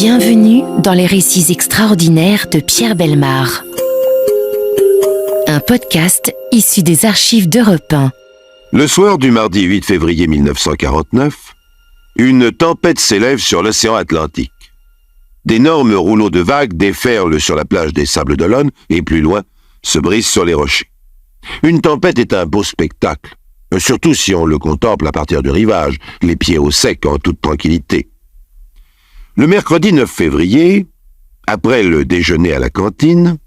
Bienvenue dans les récits extraordinaires de Pierre Bellemare. Un podcast issu des archives d'Europe 1. Le soir du mardi 8 février 1949, une tempête s'élève sur l'océan Atlantique. D'énormes rouleaux de vagues déferlent sur la plage des Sables d'Olonne et plus loin, se brisent sur les rochers. Une tempête est un beau spectacle, surtout si on le contemple à partir du rivage, les pieds au sec en toute tranquillité. Le mercredi 9 février, après le déjeuner à la cantine,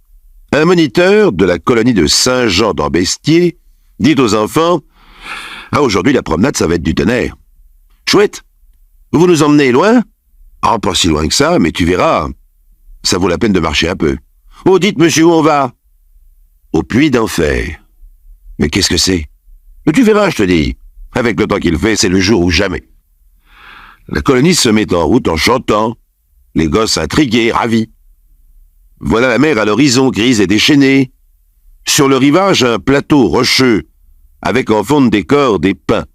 un moniteur de la colonie de Saint-Jean-d'Ambestier dit aux enfants « Ah, aujourd'hui, la promenade, ça va être du tonnerre. Chouette, vous nous emmenez loin ? Ah, pas si loin que ça, mais tu verras, ça vaut la peine de marcher un peu. Oh, dites, monsieur, où on va ? Au puits d'enfer. Mais qu'est-ce que c'est ? Mais tu verras, je te dis. Avec le temps qu'il fait, c'est le jour ou jamais. La colonie se met en route en chantant, les gosses intrigués, ravis. Voilà la mer à l'horizon, grise et déchaînée. Sur le rivage, un plateau rocheux, avec en fond de décor des pins.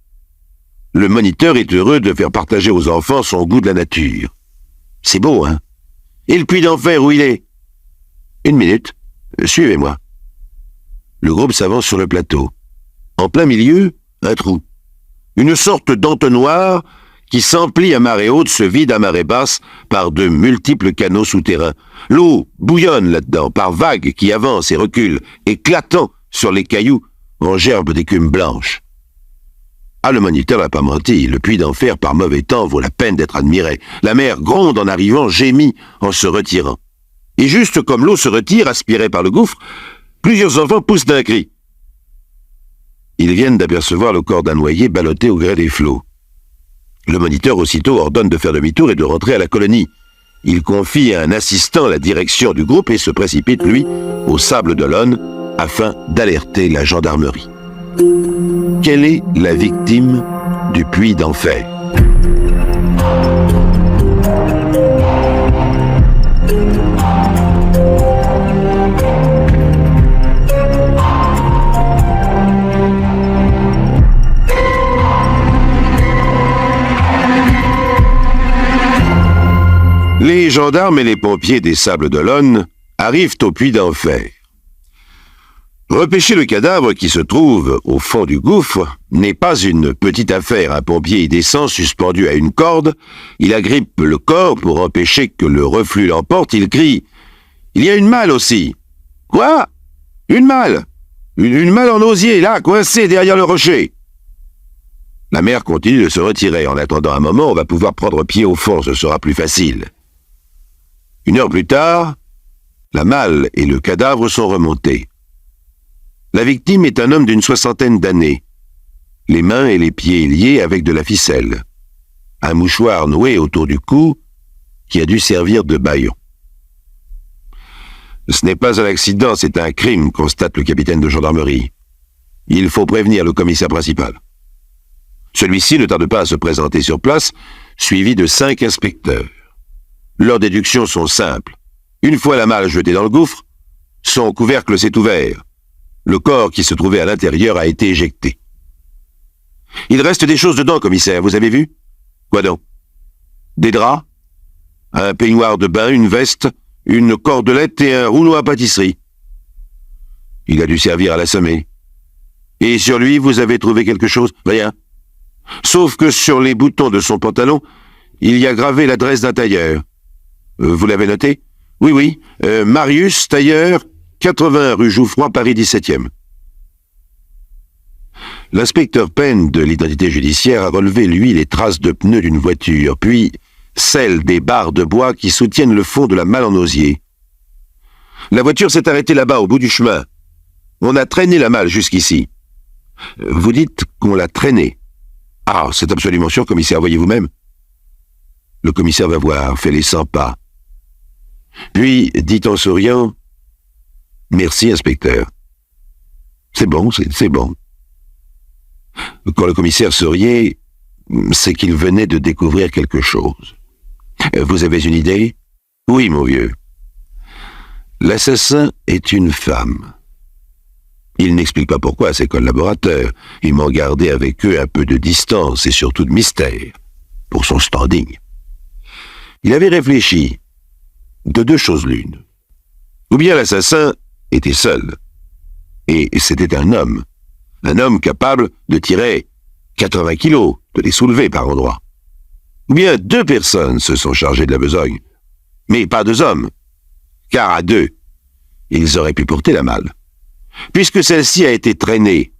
Le moniteur est heureux de faire partager aux enfants son goût de la nature. C'est beau, hein ? Et le puits d'enfer, où il est ? Une minute, suivez-moi. Le groupe s'avance sur le plateau. En plein milieu, un trou. Une sorte d'entonnoir qui s'emplit à marée haute, se vide à marée basse par de multiples canaux souterrains. L'eau bouillonne là-dedans par vagues qui avancent et reculent, éclatant sur les cailloux en gerbes d'écume blanche. Ah, le moniteur n'a pas menti, le puits d'enfer par mauvais temps vaut la peine d'être admiré. La mer gronde en arrivant, gémit en se retirant. Et juste comme l'eau se retire, aspirée par le gouffre, plusieurs enfants poussent d'un cri. Ils viennent d'apercevoir le corps d'un noyé ballotté au gré des flots. Le moniteur aussitôt ordonne de faire demi-tour et de rentrer à la colonie. Il confie à un assistant la direction du groupe et se précipite, lui, aux Sables d'Olonne, afin d'alerter la gendarmerie. Quelle est la victime du puits d'enfer ? Les gendarmes et les pompiers des Sables d'Olonne arrivent au puits d'enfer. Repêcher le cadavre qui se trouve au fond du gouffre n'est pas une petite affaire. Un pompier y descend suspendu à une corde, il agrippe le corps pour empêcher que le reflux l'emporte, il crie « Il y a une malle aussi !»« Quoi ? Une malle ? Une malle en osier, là, coincée derrière le rocher !» La mer continue de se retirer. En attendant un moment, on va pouvoir prendre pied au fond, ce sera plus facile. 1 heure plus tard, la malle et le cadavre sont remontés. La victime est un homme d'une 60aine d'années, les mains et les pieds liés avec de la ficelle, un mouchoir noué autour du cou qui a dû servir de bâillon. Ce n'est pas un accident, c'est un crime, constate le capitaine de gendarmerie. Il faut prévenir le commissaire principal. Celui-ci ne tarde pas à se présenter sur place, suivi de 5 inspecteurs. Leurs déductions sont simples. Une fois la malle jetée dans le gouffre, son couvercle s'est ouvert. Le corps qui se trouvait à l'intérieur a été éjecté. Il reste des choses dedans, commissaire, vous avez vu ? Quoi donc ? Des draps, un peignoir de bain, une veste, une cordelette et un rouleau à pâtisserie. Il a dû servir à l'assommer. Et sur lui, vous avez trouvé quelque chose ? Rien. Sauf que sur les boutons de son pantalon, il y a gravé l'adresse d'un tailleur. Vous l'avez noté ? Oui. Marius, tailleur, 80 rue Jouffroy, Paris 17e. L'inspecteur Penn de l'identité judiciaire a relevé, lui, les traces de pneus d'une voiture, puis celles des barres de bois qui soutiennent le fond de la malle en osier. La voiture s'est arrêtée là-bas, au bout du chemin. On a traîné la malle jusqu'ici. Vous dites qu'on l'a traînée. Ah, c'est absolument sûr, commissaire, voyez vous-même. Le commissaire va voir, fait les 100 pas. Puis, dit en souriant, « Merci, inspecteur. » C'est bon, c'est bon. Quand le commissaire souriait, c'est qu'il venait de découvrir quelque chose. Vous avez une idée ? Oui, mon vieux. L'assassin est une femme. Il n'explique pas pourquoi à ses collaborateurs. Ils m'ont gardé avec eux un peu de distance et surtout de mystère, pour son standing. Il avait réfléchi. De deux choses l'une. Ou bien l'assassin était seul. Et c'était un homme capable de tirer 80 kilos, de les soulever par endroits. Ou bien deux personnes se sont chargées de la besogne, mais pas deux hommes, car à deux, ils auraient pu porter la malle. Puisque celle-ci a été traînée,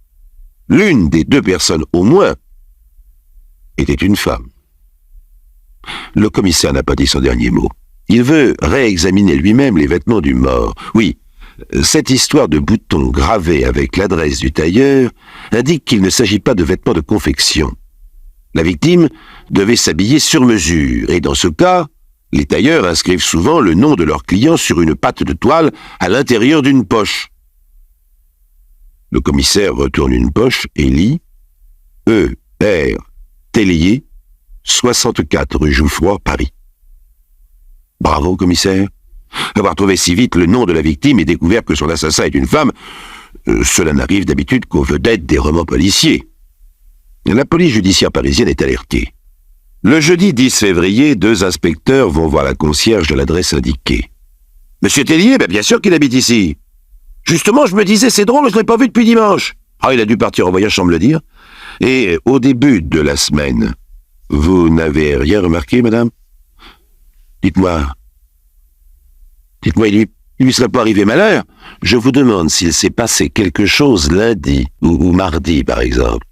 l'une des deux personnes au moins était une femme. Le commissaire n'a pas dit son dernier mot. Il veut réexaminer lui-même les vêtements du mort. Oui, cette histoire de boutons gravés avec l'adresse du tailleur indique qu'il ne s'agit pas de vêtements de confection. La victime devait s'habiller sur mesure, et dans ce cas, les tailleurs inscrivent souvent le nom de leur client sur une patte de toile à l'intérieur d'une poche. Le commissaire retourne une poche et lit « E.R. Tellier, 64 rue Jouffroy, Paris ». Bravo, commissaire. Avoir trouvé si vite le nom de la victime et découvert que son assassin est une femme, cela n'arrive d'habitude qu'aux vedettes des romans policiers. La police judiciaire parisienne est alertée. Le jeudi 10 février, deux inspecteurs vont voir la concierge de l'adresse indiquée. « Monsieur Tellier, bien sûr qu'il habite ici. Justement, je me disais, c'est drôle, je ne l'ai pas vu depuis dimanche. » Ah, il a dû partir en voyage sans me le dire. « Et au début de la semaine, vous n'avez rien remarqué, madame ? Dites-moi, il lui serait pas arrivé malheur. Je vous demande s'il s'est passé quelque chose lundi ou mardi, par exemple. »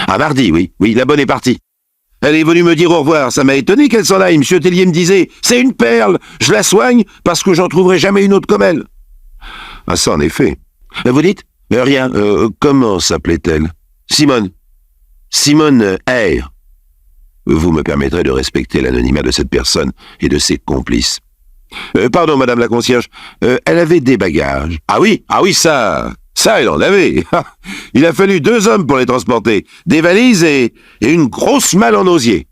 Ah, mardi, oui, la bonne est partie. Elle est venue me dire au revoir, ça m'a étonné qu'elle s'en aille. Monsieur Tellier me disait, c'est une perle, je la soigne parce que j'en trouverai jamais une autre comme elle. Ah, ça en effet. Vous dites? Rien, comment s'appelait-elle? Simone R. Vous me permettrez de respecter l'anonymat de cette personne et de ses complices. Pardon, madame la concierge, elle avait des bagages. Ah oui, ça, elle en avait. Il a fallu 2 hommes pour les transporter. Des valises et une grosse malle en osier.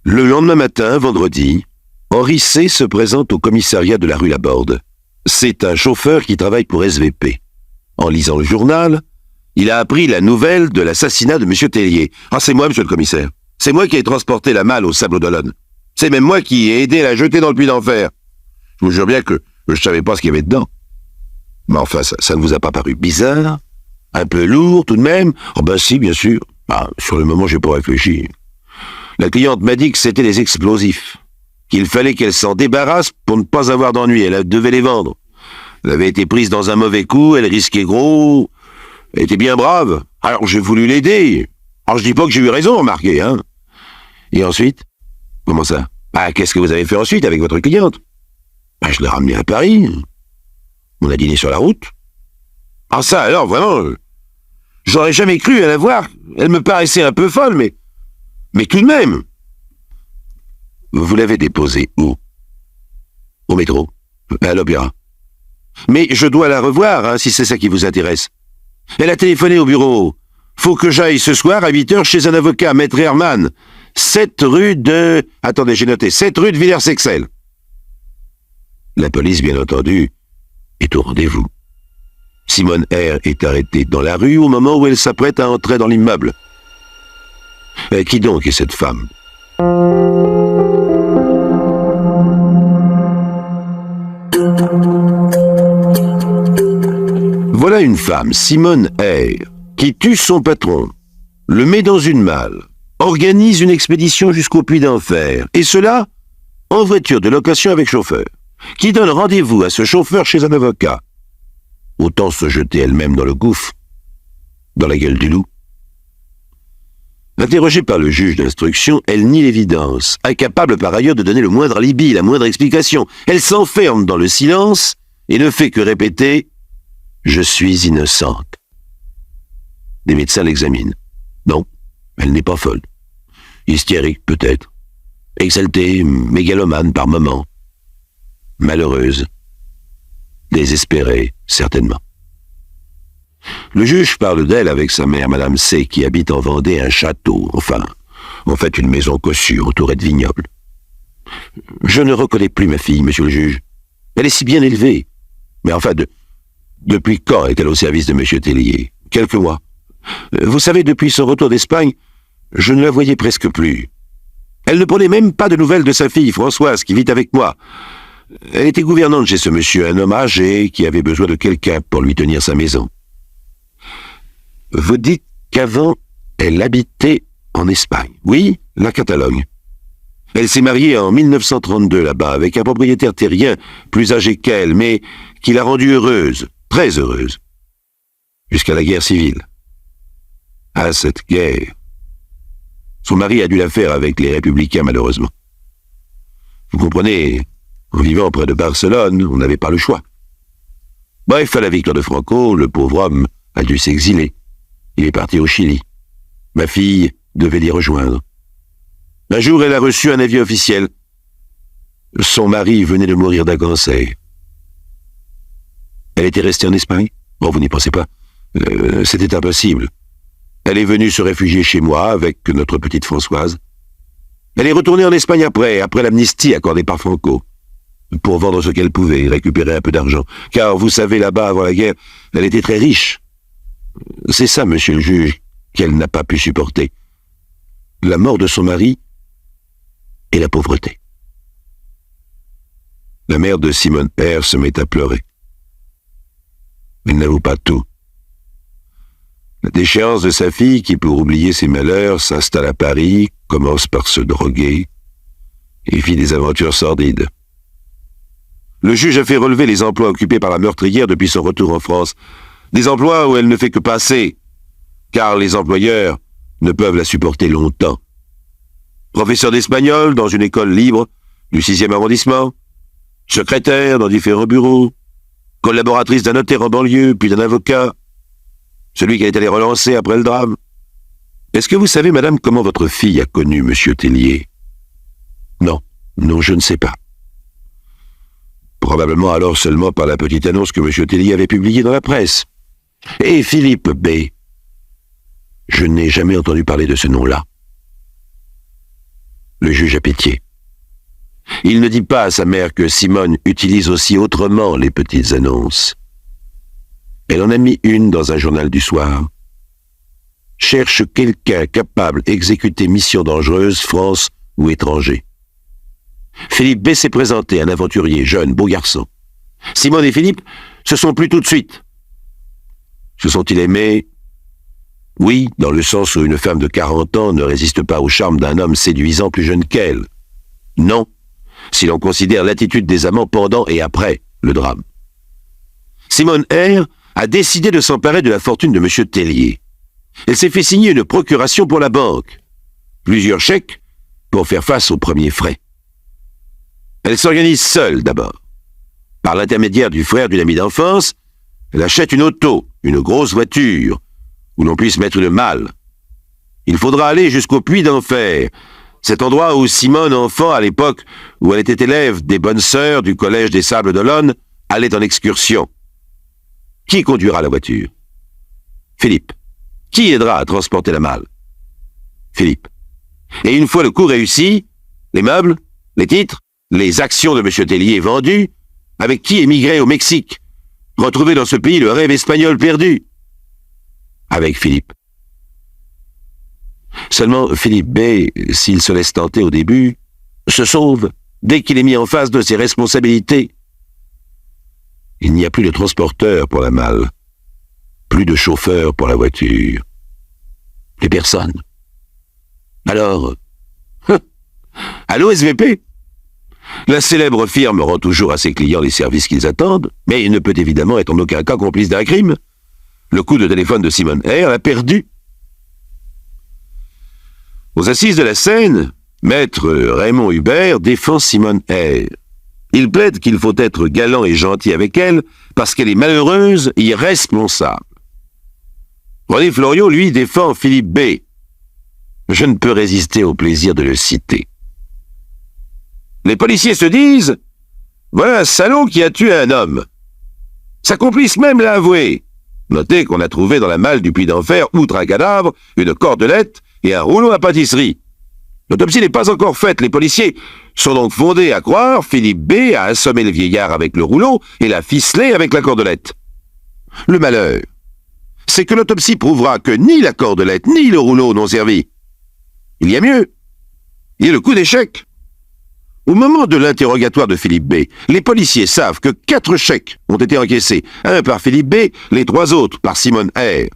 Le lendemain matin, vendredi, Henri C. se présente au commissariat de la rue Laborde. C'est un chauffeur qui travaille pour SVP. En lisant le journal, il a appris la nouvelle de l'assassinat de M. Tellier. Ah, c'est moi, monsieur le commissaire. C'est moi qui ai transporté la malle au Sables d'Olonne. C'est même moi qui ai aidé à la jeter dans le puits d'enfer. Je vous jure bien que je savais pas ce qu'il y avait dedans. Mais enfin, ça ne vous a pas paru bizarre? Un peu lourd, tout de même? Oh ben si, bien sûr. Ah, sur le moment, j'ai pas réfléchi. La cliente m'a dit que c'était des explosifs. Qu'il fallait qu'elle s'en débarrasse pour ne pas avoir d'ennui. Elle devait les vendre. Elle avait été prise dans un mauvais coup, elle risquait gros. Elle était bien brave. Alors j'ai voulu l'aider. Alors je dis pas que j'ai eu raison, remarquez, hein. Et ensuite? Comment ça? Ah, qu'est-ce que vous avez fait ensuite avec votre cliente? Ah, je l'ai ramenée à Paris. On a dîné sur la route. Ah ça, alors, vraiment, j'aurais jamais cru à la voir. Elle me paraissait un peu folle, mais tout de même. Vous l'avez déposée où? Au métro, à l'Opéra. Mais je dois la revoir, hein, si c'est ça qui vous intéresse. Elle a téléphoné au bureau. Faut que j'aille ce soir à 8h chez un avocat, Maître Herman. 7 rue de... Attendez, j'ai noté. 7 rue de Villers-Sexel. La police, bien entendu, est au rendez-vous. Simone R. est arrêtée dans la rue au moment où elle s'apprête à entrer dans l'immeuble. Qui donc est cette femme? Voilà une femme, Simone R., qui tue son patron, le met dans une malle, organise une expédition jusqu'au puits d'enfer, et cela en voiture de location avec chauffeur, qui donne rendez-vous à ce chauffeur chez un avocat. Autant se jeter elle-même dans le gouffre, dans la gueule du loup. Interrogée par le juge d'instruction, elle nie l'évidence, incapable par ailleurs de donner le moindre alibi, la moindre explication. Elle s'enferme dans le silence et ne fait que répéter « Je suis innocente ». Les médecins l'examinent. Non, elle n'est pas folle. Hystérique, peut-être. Exaltée, mégalomane par moments. Malheureuse. Désespérée, certainement. Le juge parle d'elle avec sa mère, Madame C., qui habite en Vendée un château, enfin, en fait une maison cossue, entourée de vignobles. Je ne reconnais plus ma fille, monsieur le juge. Elle est si bien élevée. Mais enfin, depuis quand est-elle au service de monsieur Tellier? Quelques mois. Vous savez, depuis son retour d'Espagne, je ne la voyais presque plus. Elle ne prenait même pas de nouvelles de sa fille, Françoise, qui vit avec moi. Elle était gouvernante chez ce monsieur, un homme âgé qui avait besoin de quelqu'un pour lui tenir sa maison. Vous dites qu'avant, elle habitait en Espagne. Oui, la Catalogne. Elle s'est mariée en 1932 là-bas avec un propriétaire terrien plus âgé qu'elle, mais qui l'a rendue heureuse, très heureuse, jusqu'à la guerre civile. Ah, cette guerre! Son mari a dû la faire avec les républicains, malheureusement. Vous comprenez, en vivant près de Barcelone, on n'avait pas le choix. Bref, à la victoire de Franco, le pauvre homme a dû s'exiler. Il est parti au Chili. Ma fille devait l'y rejoindre. Un jour, elle a reçu un avis officiel. Son mari venait de mourir d'un cancer. Elle était restée en Espagne? Oh, vous n'y pensez pas. C'était impossible. Elle est venue se réfugier chez moi avec notre petite Françoise. Elle est retournée en Espagne après l'amnistie accordée par Franco, pour vendre ce qu'elle pouvait et récupérer un peu d'argent. Car, vous savez, là-bas, avant la guerre, elle était très riche. C'est ça, monsieur le juge, qu'elle n'a pas pu supporter. La mort de son mari et la pauvreté. La mère de Simone R. se met à pleurer. Elle n'avoue pas tout. La déchéance de sa fille, qui pour oublier ses malheurs s'installe à Paris, commence par se droguer et vit des aventures sordides. Le juge a fait relever les emplois occupés par la meurtrière depuis son retour en France. Des emplois où elle ne fait que passer, car les employeurs ne peuvent la supporter longtemps. Professeur d'espagnol dans une école libre du 6e arrondissement, secrétaire dans différents bureaux, collaboratrice d'un notaire en banlieue, puis d'un avocat, celui qui a été allé relancer après le drame. Est-ce que vous savez, madame, comment votre fille a connu monsieur Tellier? Non, je ne sais pas. Probablement alors seulement par la petite annonce que monsieur Tellier avait publiée dans la presse. Et Philippe B. Je n'ai jamais entendu parler de ce nom-là. Le juge a pitié. Il ne dit pas à sa mère que Simone utilise aussi autrement les petites annonces. Elle en a mis une dans un journal du soir. Cherche quelqu'un capable d'exécuter mission dangereuse, France ou étranger. Philippe B. s'est présenté, un aventurier, jeune, beau garçon. Simone et Philippe se sont plu tout de suite. Se sont-ils aimés? Oui, dans le sens où une femme de 40 ans ne résiste pas au charme d'un homme séduisant plus jeune qu'elle. Non, si l'on considère l'attitude des amants pendant et après le drame. Simone R. a décidé de s'emparer de la fortune de M. Tellier. Elle s'est fait signer une procuration pour la banque. Plusieurs chèques pour faire face aux premiers frais. Elle s'organise seule d'abord. Par l'intermédiaire du frère d'une amie d'enfance, elle achète une auto, une grosse voiture, où l'on puisse mettre une malle. Il faudra aller jusqu'au Puy d'Enfer, cet endroit où Simone, enfant à l'époque où elle était élève des Bonnes Sœurs du Collège des Sables d'Olonne, allait en excursion. Qui conduira la voiture? Philippe. Qui aidera à transporter la malle? Philippe. Et une fois le coup réussi, les meubles, les titres, les actions de M. Tellier vendues, avec qui émigrer au Mexique, retrouver dans ce pays le rêve espagnol perdu? Avec Philippe. Seulement Philippe B., s'il se laisse tenter au début, se sauve dès qu'il est mis en face de ses responsabilités. Il n'y a plus de transporteur pour la malle, plus de chauffeur pour la voiture, plus personne. Alors, à l'OSVP, la célèbre firme rend toujours à ses clients les services qu'ils attendent, mais il ne peut évidemment être en aucun cas complice d'un crime. Le coup de téléphone de Simone R. l'a perdu. Aux assises de la Seine, maître Raymond Hubert défend Simone R. Il plaide qu'il faut être galant et gentil avec elle parce qu'elle est malheureuse et irresponsable. René Floriot, lui, défend Philippe B. Je ne peux résister au plaisir de le citer. Les policiers se disent « Voilà un salaud qui a tué un homme. » Sa complice même l'a avoué. Notez qu'on a trouvé dans la malle du Puy d'Enfer, outre un cadavre, une cordelette et un rouleau à pâtisserie. L'autopsie n'est pas encore faite. Les policiers sont donc fondés à croire Philippe B. a assommé le vieillard avec le rouleau et l'a ficelé avec la cordelette. Le malheur, c'est que l'autopsie prouvera que ni la cordelette ni le rouleau n'ont servi. Il y a mieux. Et le coup d'échec. Au moment de l'interrogatoire de Philippe B, les policiers savent que 4 chèques ont été encaissés, un par Philippe B, les 3 autres par Simone R.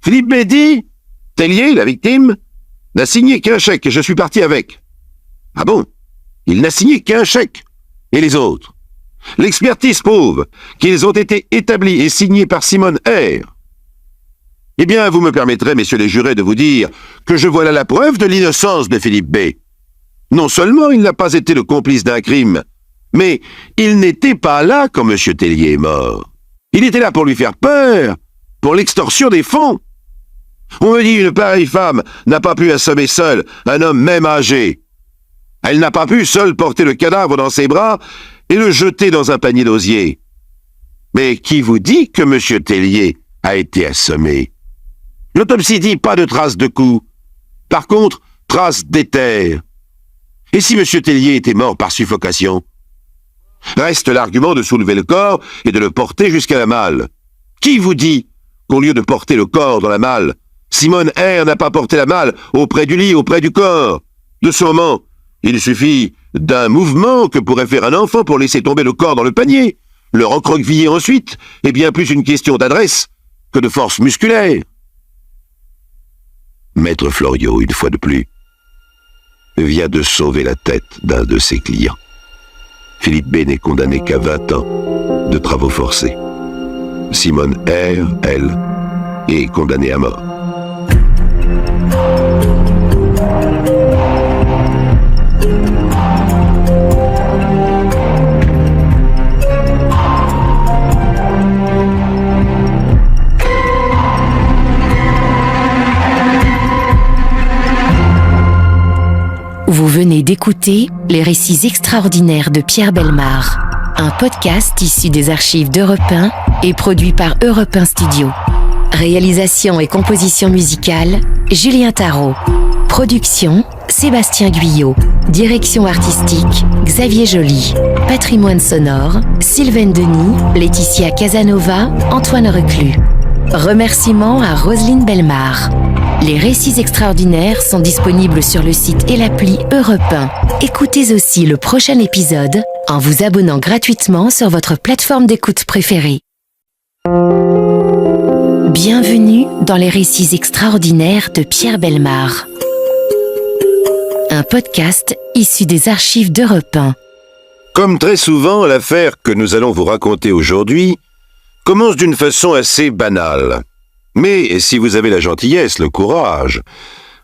Philippe B dit « Tellier, la victime, n'a signé qu'un chèque et je suis parti avec. » Ah bon? Il n'a signé qu'un chèque. Et les autres? L'expertise prouve qu'ils ont été établis et signés par Simone R. Eh bien, vous me permettrez, messieurs les jurés, de vous dire que je vois là la preuve de l'innocence de Philippe B. Non seulement il n'a pas été le complice d'un crime, mais il n'était pas là quand M. Tellier est mort. Il était là pour lui faire peur, pour l'extorsion des fonds. On me dit une pareille femme n'a pas pu assommer seule un homme même âgé. Elle n'a pas pu seule porter le cadavre dans ses bras et le jeter dans un panier d'osier. Mais qui vous dit que M. Tellier a été assommé? L'autopsie dit pas de traces de coups. Par contre, traces d'éther. Et si M. Tellier était mort par suffocation? Reste l'argument de soulever le corps et de le porter jusqu'à la malle. Qui vous dit qu'au lieu de porter le corps dans la malle, Simone R n'a pas porté la malle auprès du lit, auprès du corps? De ce moment, il suffit d'un mouvement que pourrait faire un enfant pour laisser tomber le corps dans le panier, le recroqueviller ensuite, est bien plus une question d'adresse que de force musculaire. Maître Floriot, une fois de plus, vient de sauver la tête d'un de ses clients. Philippe B n'est condamné qu'à 20 ans de travaux forcés. Simone R, elle, est condamnée à mort. Vous venez d'écouter Les récits extraordinaires de Pierre Bellemare, un podcast issu des archives d'Europe 1 et produit par Europe 1 Studio. Réalisation et composition musicale, Julien Tarot. Production, Sébastien Guyot. Direction artistique, Xavier Joly. Patrimoine sonore, Sylvaine Denis, Laetitia Casanova, Antoine Reclus. Remerciements à Roselyne Bellemare. Les récits extraordinaires sont disponibles sur le site et l'appli Europe 1. Écoutez aussi le prochain épisode en vous abonnant gratuitement sur votre plateforme d'écoute préférée. Bienvenue dans les récits extraordinaires de Pierre Bellemare. Un podcast issu des archives d'Europe 1. Comme très souvent, l'affaire que nous allons vous raconter aujourd'hui commence d'une façon assez banale. Mais si vous avez la gentillesse, le courage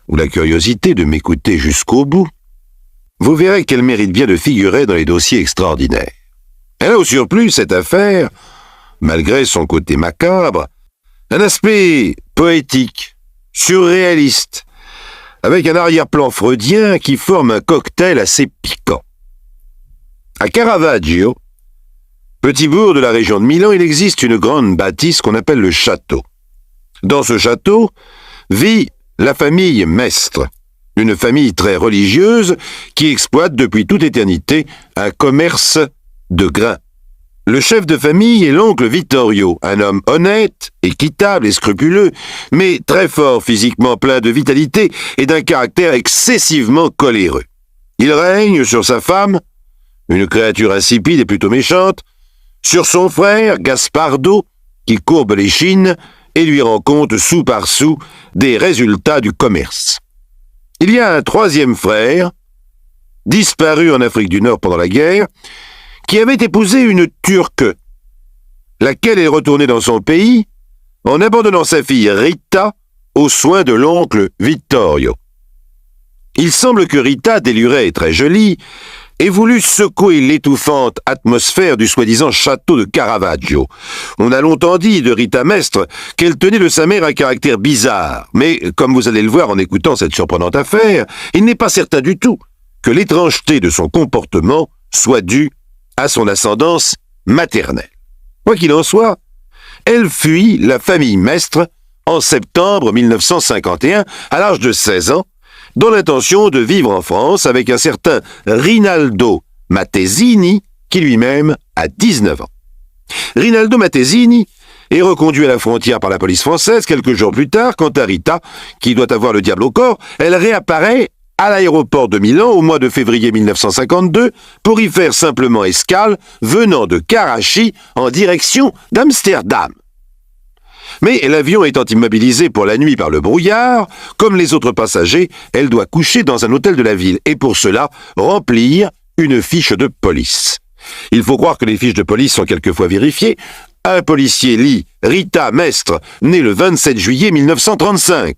ou la curiosité de m'écouter jusqu'au bout, vous verrez qu'elle mérite bien de figurer dans les dossiers extraordinaires. Elle a au surplus, cette affaire, malgré son côté macabre, un aspect poétique, surréaliste, avec un arrière-plan freudien qui forme un cocktail assez piquant. À Caravaggio, petit bourg de la région de Milan, il existe une grande bâtisse qu'on appelle le château. Dans ce château vit la famille Mestre, une famille très religieuse qui exploite depuis toute éternité un commerce de grains. Le chef de famille est l'oncle Vittorio, un homme honnête, équitable et scrupuleux, mais très fort physiquement, plein de vitalité et d'un caractère excessivement coléreux. Il règne sur sa femme, une créature insipide et plutôt méchante, sur son frère Gaspardo, qui courbe les chines et lui rend compte sou par sou des résultats du commerce. Il y a un troisième frère, disparu en Afrique du Nord pendant la guerre, qui avait épousé une Turque, laquelle est retournée dans son pays en abandonnant sa fille Rita aux soins de l'oncle Vittorio. Il semble que Rita, délurée et très jolie, ait voulu secouer l'étouffante atmosphère du soi-disant château de Caravaggio. On a longtemps dit de Rita Mestre qu'elle tenait de sa mère un caractère bizarre, mais comme vous allez le voir en écoutant cette surprenante affaire, il n'est pas certain du tout que l'étrangeté de son comportement soit due à son ascendance maternelle. Quoi qu'il en soit, elle fuit la famille Mestre en septembre 1951, à l'âge de 16 ans, dans l'intention de vivre en France avec un certain Rinaldo Mattesini, qui lui-même a 19 ans. Rinaldo Mattesini est reconduit à la frontière par la police française quelques jours plus tard. Quant à Rita, qui doit avoir le diable au corps, elle réapparaît à l'aéroport de Milan au mois de février 1952 pour y faire simplement escale venant de Karachi en direction d'Amsterdam. Mais l'avion étant immobilisé pour la nuit par le brouillard, comme les autres passagers, elle doit coucher dans un hôtel de la ville et pour cela remplir une fiche de police. Il faut croire que les fiches de police sont quelquefois vérifiées. Un policier lit « Rita Mestre, née le 27 juillet 1935 ».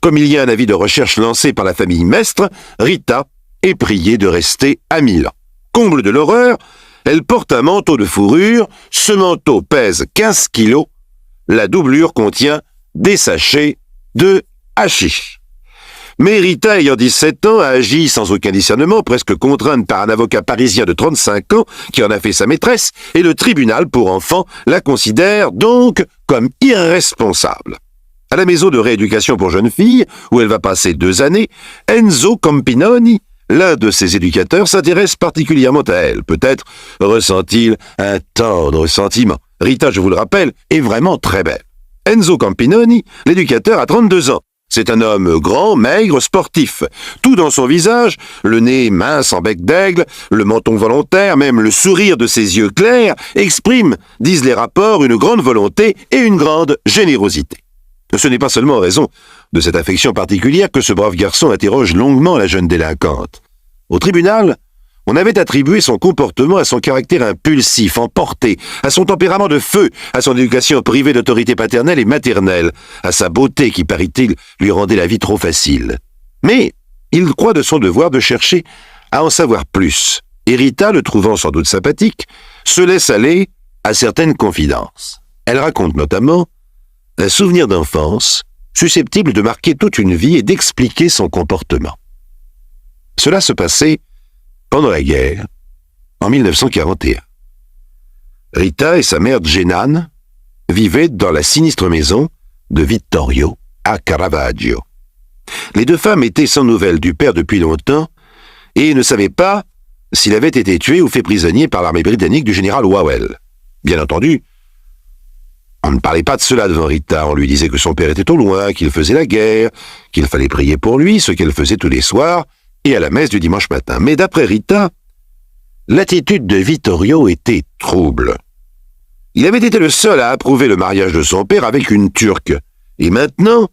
Comme il y a un avis de recherche lancé par la famille Mestre, Rita est priée de rester à Milan. Comble de l'horreur, elle porte un manteau de fourrure, ce manteau pèse 15 kilos, la doublure contient des sachets de hashish. Mais Rita, ayant 17 ans, a agi sans aucun discernement, presque contrainte par un avocat parisien de 35 ans qui en a fait sa maîtresse, et le tribunal pour enfants la considère donc comme irresponsable. À la maison de rééducation pour jeunes filles, où elle va passer 2 années, Enzo Campinoni, l'un de ses éducateurs, s'intéresse particulièrement à elle. Peut-être ressent-il un tendre sentiment. Rita, je vous le rappelle, est vraiment très belle. Enzo Campinoni, l'éducateur, a 32 ans. C'est un homme grand, maigre, sportif. Tout dans son visage, le nez mince en bec d'aigle, le menton volontaire, même le sourire de ses yeux clairs, exprime, disent les rapports, une grande volonté et une grande générosité. Ce n'est pas seulement en raison de cette affection particulière que ce brave garçon interroge longuement la jeune délinquante. Au tribunal, on avait attribué son comportement à son caractère impulsif, emporté, à son tempérament de feu, à son éducation privée d'autorité paternelle et maternelle, à sa beauté qui, paraît-il, lui rendait la vie trop facile. Mais il croit de son devoir de chercher à en savoir plus, et Rita, le trouvant sans doute sympathique, se laisse aller à certaines confidences. Elle raconte notamment un souvenir d'enfance susceptible de marquer toute une vie et d'expliquer son comportement. Cela se passait pendant la guerre, en 1941. Rita et sa mère Genan vivaient dans la sinistre maison de Vittorio à Caravaggio. Les 2 femmes étaient sans nouvelles du père depuis longtemps et ne savaient pas s'il avait été tué ou fait prisonnier par l'armée britannique du général Wavell. Bien entendu, on ne parlait pas de cela devant Rita, on lui disait que son père était au loin, qu'il faisait la guerre, qu'il fallait prier pour lui, ce qu'elle faisait tous les soirs, et à la messe du dimanche matin. Mais d'après Rita, l'attitude de Vittorio était trouble. Il avait été le seul à approuver le mariage de son père avec une Turque, et maintenant,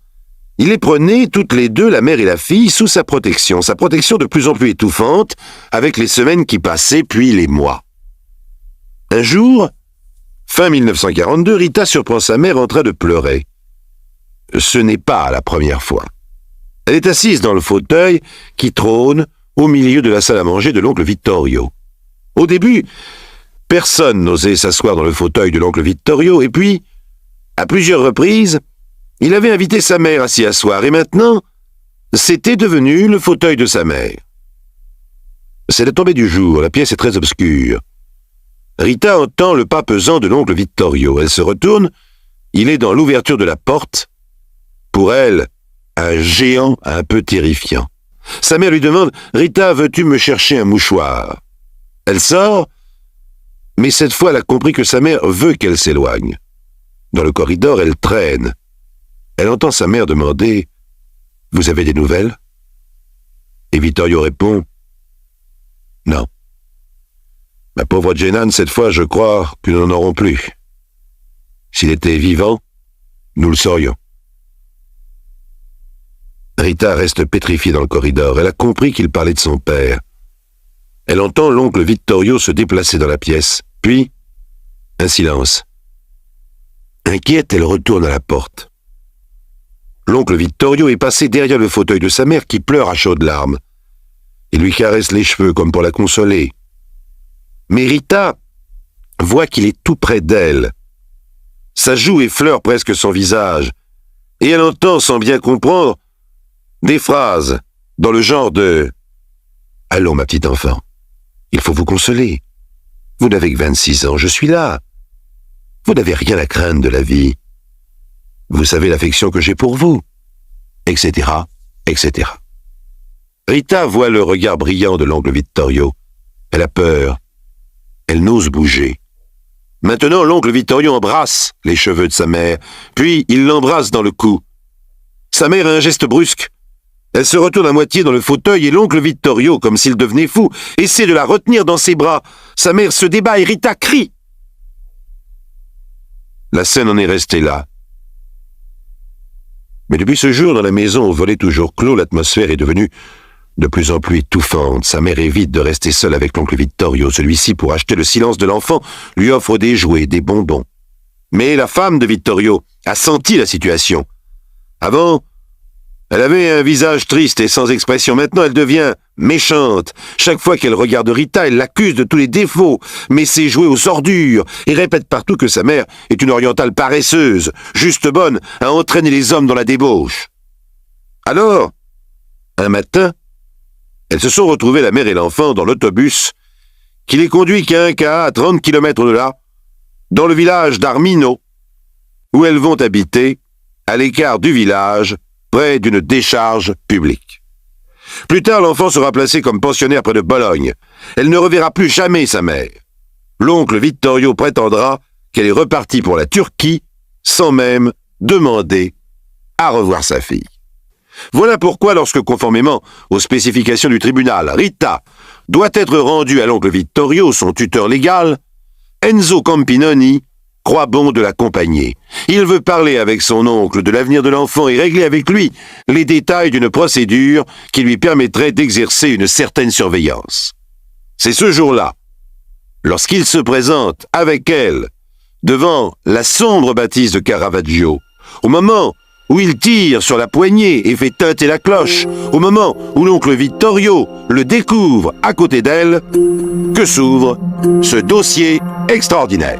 il les prenait toutes les deux, la mère et la fille, sous sa protection de plus en plus étouffante, avec les semaines qui passaient, puis les mois. Un jour, fin 1942, Rita surprend sa mère en train de pleurer. Ce n'est pas la première fois. Elle est assise dans le fauteuil qui trône au milieu de la salle à manger de l'oncle Vittorio. Au début, personne n'osait s'asseoir dans le fauteuil de l'oncle Vittorio, et puis, à plusieurs reprises, il avait invité sa mère à s'y asseoir, et maintenant, c'était devenu le fauteuil de sa mère. C'est la tombée du jour, la pièce est très obscure. Rita entend le pas pesant de l'oncle Vittorio. Elle se retourne, il est dans l'ouverture de la porte. Pour elle, un géant un peu terrifiant. Sa mère lui demande « Rita, veux-tu me chercher un mouchoir ?» Elle sort, mais cette fois elle a compris que sa mère veut qu'elle s'éloigne. Dans le corridor, elle traîne. Elle entend sa mère demander « Vous avez des nouvelles ?» Et Vittorio répond « Non. Ma pauvre Genan, cette fois, je crois que nous n'en aurons plus. S'il était vivant, nous le saurions. » Rita reste pétrifiée dans le corridor. Elle a compris qu'il parlait de son père. Elle entend l'oncle Vittorio se déplacer dans la pièce. Puis, un silence. Inquiète, elle retourne à la porte. L'oncle Vittorio est passé derrière le fauteuil de sa mère qui pleure à chaudes larmes. Il lui caresse les cheveux comme pour la consoler. Mais Rita voit qu'il est tout près d'elle. Sa joue effleure presque son visage, et elle entend, sans bien comprendre, des phrases dans le genre de « Allons, ma petite enfant, il faut vous consoler. Vous n'avez que 26 ans, je suis là. Vous n'avez rien à craindre de la vie. Vous savez l'affection que j'ai pour vous, etc., etc. » Rita voit le regard brillant de l'oncle Vittorio. Elle a peur. Elle n'ose bouger. Maintenant, l'oncle Vittorio embrasse les cheveux de sa mère, puis il l'embrasse dans le cou. Sa mère a un geste brusque. Elle se retourne à moitié dans le fauteuil et l'oncle Vittorio, comme s'il devenait fou, essaie de la retenir dans ses bras. Sa mère se débat et Rita crie. La scène en est restée là. Mais depuis ce jour, dans la maison au volet toujours clos, l'atmosphère est devenue de plus en plus étouffante. Sa mère évite de rester seule avec l'oncle Vittorio. Celui-ci, pour acheter le silence de l'enfant, lui offre des jouets, des bonbons. Mais la femme de Vittorio a senti la situation. Avant, elle avait un visage triste et sans expression. Maintenant, elle devient méchante. Chaque fois qu'elle regarde Rita, elle l'accuse de tous les défauts, met ses jouets aux ordures et répète partout que sa mère est une orientale paresseuse, juste bonne à entraîner les hommes dans la débauche. Alors, un matin, elles se sont retrouvées, la mère et l'enfant, dans l'autobus qui les conduit qu'à 30 km de là, dans le village d'Armino, où elles vont habiter, à l'écart du village, près d'une décharge publique. Plus tard, l'enfant sera placé comme pensionnaire près de Bologne. Elle ne reverra plus jamais sa mère. L'oncle Vittorio prétendra qu'elle est repartie pour la Turquie sans même demander à revoir sa fille. Voilà pourquoi, lorsque conformément aux spécifications du tribunal, Rita doit être rendue à l'oncle Vittorio, son tuteur légal, Enzo Campinoni croit bon de l'accompagner. Il veut parler avec son oncle de l'avenir de l'enfant et régler avec lui les détails d'une procédure qui lui permettrait d'exercer une certaine surveillance. C'est ce jour-là, lorsqu'il se présente avec elle devant la sombre bâtisse de Caravaggio, au moment où il tire sur la poignée et fait tinter la cloche, au moment où l'oncle Vittorio le découvre à côté d'elle, que s'ouvre ce dossier extraordinaire.